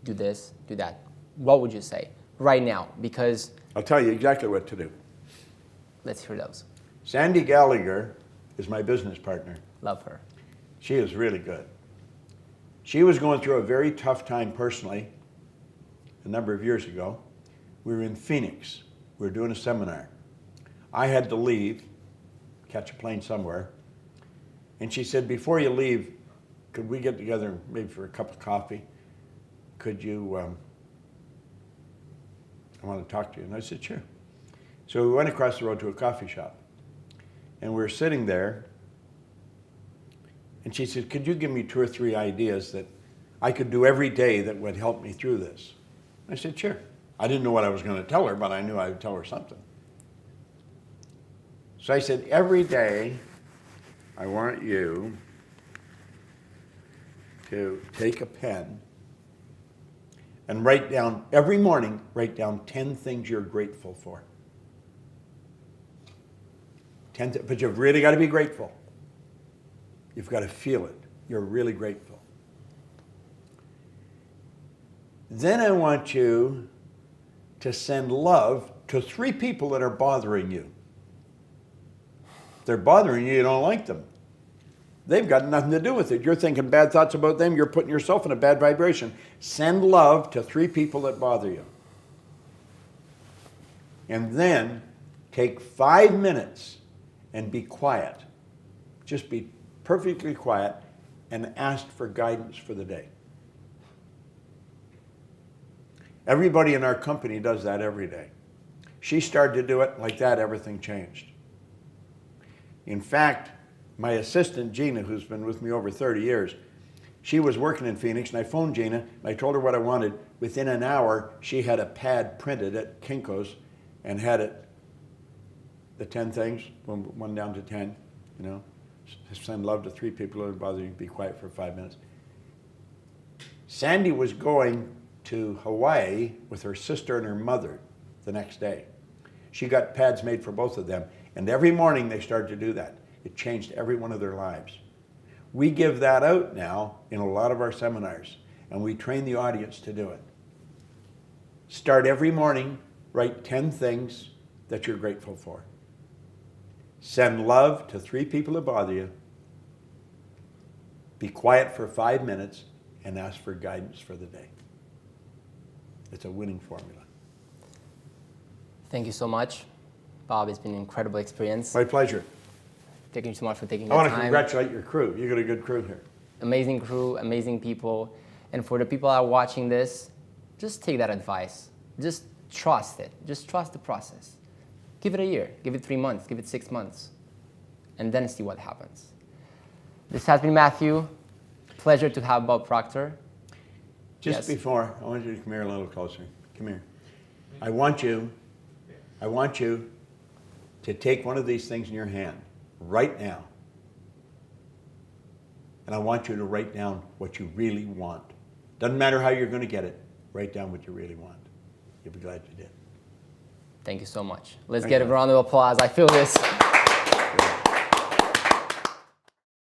do this, do that. What would you say right now? Because I'll tell you exactly what to do. let's hear those. Sandy Gallagher is my business partner. Love her. She is really good. She was going through a very tough time personally a number of years ago. We were in Phoenix. We were doing a seminar. I had to leave, catch a plane somewhere. And she said, before you leave, could we get together maybe for a cup of coffee? Could you, I want to talk to you. And I said, sure. So we went across the road to a coffee shop. And we were sitting there. And she said, could you give me 2 or 3 ideas that I could do every day that would help me through this? I said, sure. I didn't know what I was going to tell her, but I knew I would tell her something. So I said, every day, I want you to take a pen and write down, every morning, write down 10 things you're grateful for. But you've really got to be grateful. You've got to feel it. You're really grateful. Then I want you to send love to 3 people that are bothering you. If they're bothering you, you don't like them. They've got nothing to do with it. You're thinking bad thoughts about them. You're putting yourself in a bad vibration. Send love to 3 people that bother you. And then take 5 minutes and be quiet. Just be perfectly quiet and ask for guidance for the day. Everybody in our company does that every day. She started to do it like that, everything changed. In fact, my assistant, Gina, who's been with me over 30 years, she was working in Phoenix, and I phoned Gina, and I told her what I wanted. Within an hour, she had a pad printed at Kinko's and had it, the 10 things, 1 down to 10, you know. Send love to 3 people who bother you, be quiet for 5 minutes. Sandy was going to Hawaii with her sister and her mother the next day. She got pads made for both of them, and every morning they started to do that. It changed every one of their lives. We give that out now in a lot of our seminars, and we train the audience to do it. Start every morning, write 10 things that you're grateful for. Send love to 3 people that bother you. Be quiet for 5 minutes and ask for guidance for the day. It's a winning formula. Thank you so much, Bob. It's been an incredible experience. My pleasure. Thank you so much for taking I your want to time. congratulate your crew. You got a good crew here. Amazing crew, amazing people. And for the people that are watching this, just take that advice. Just trust it. Just trust the process. Give it a year. Give it 3 months. Give it 6 months. And then see what happens. This has been Matthew. Pleasure to have Bob Proctor. Just before, I want you to come here a little closer. Come here. I want you to take one of these things in your hand right now. And I want you to write down what you really want. Doesn't matter how you're going to get it. Write down what you really want. You'll be glad you did. Thank you so much. Let's get a round of applause. I feel this.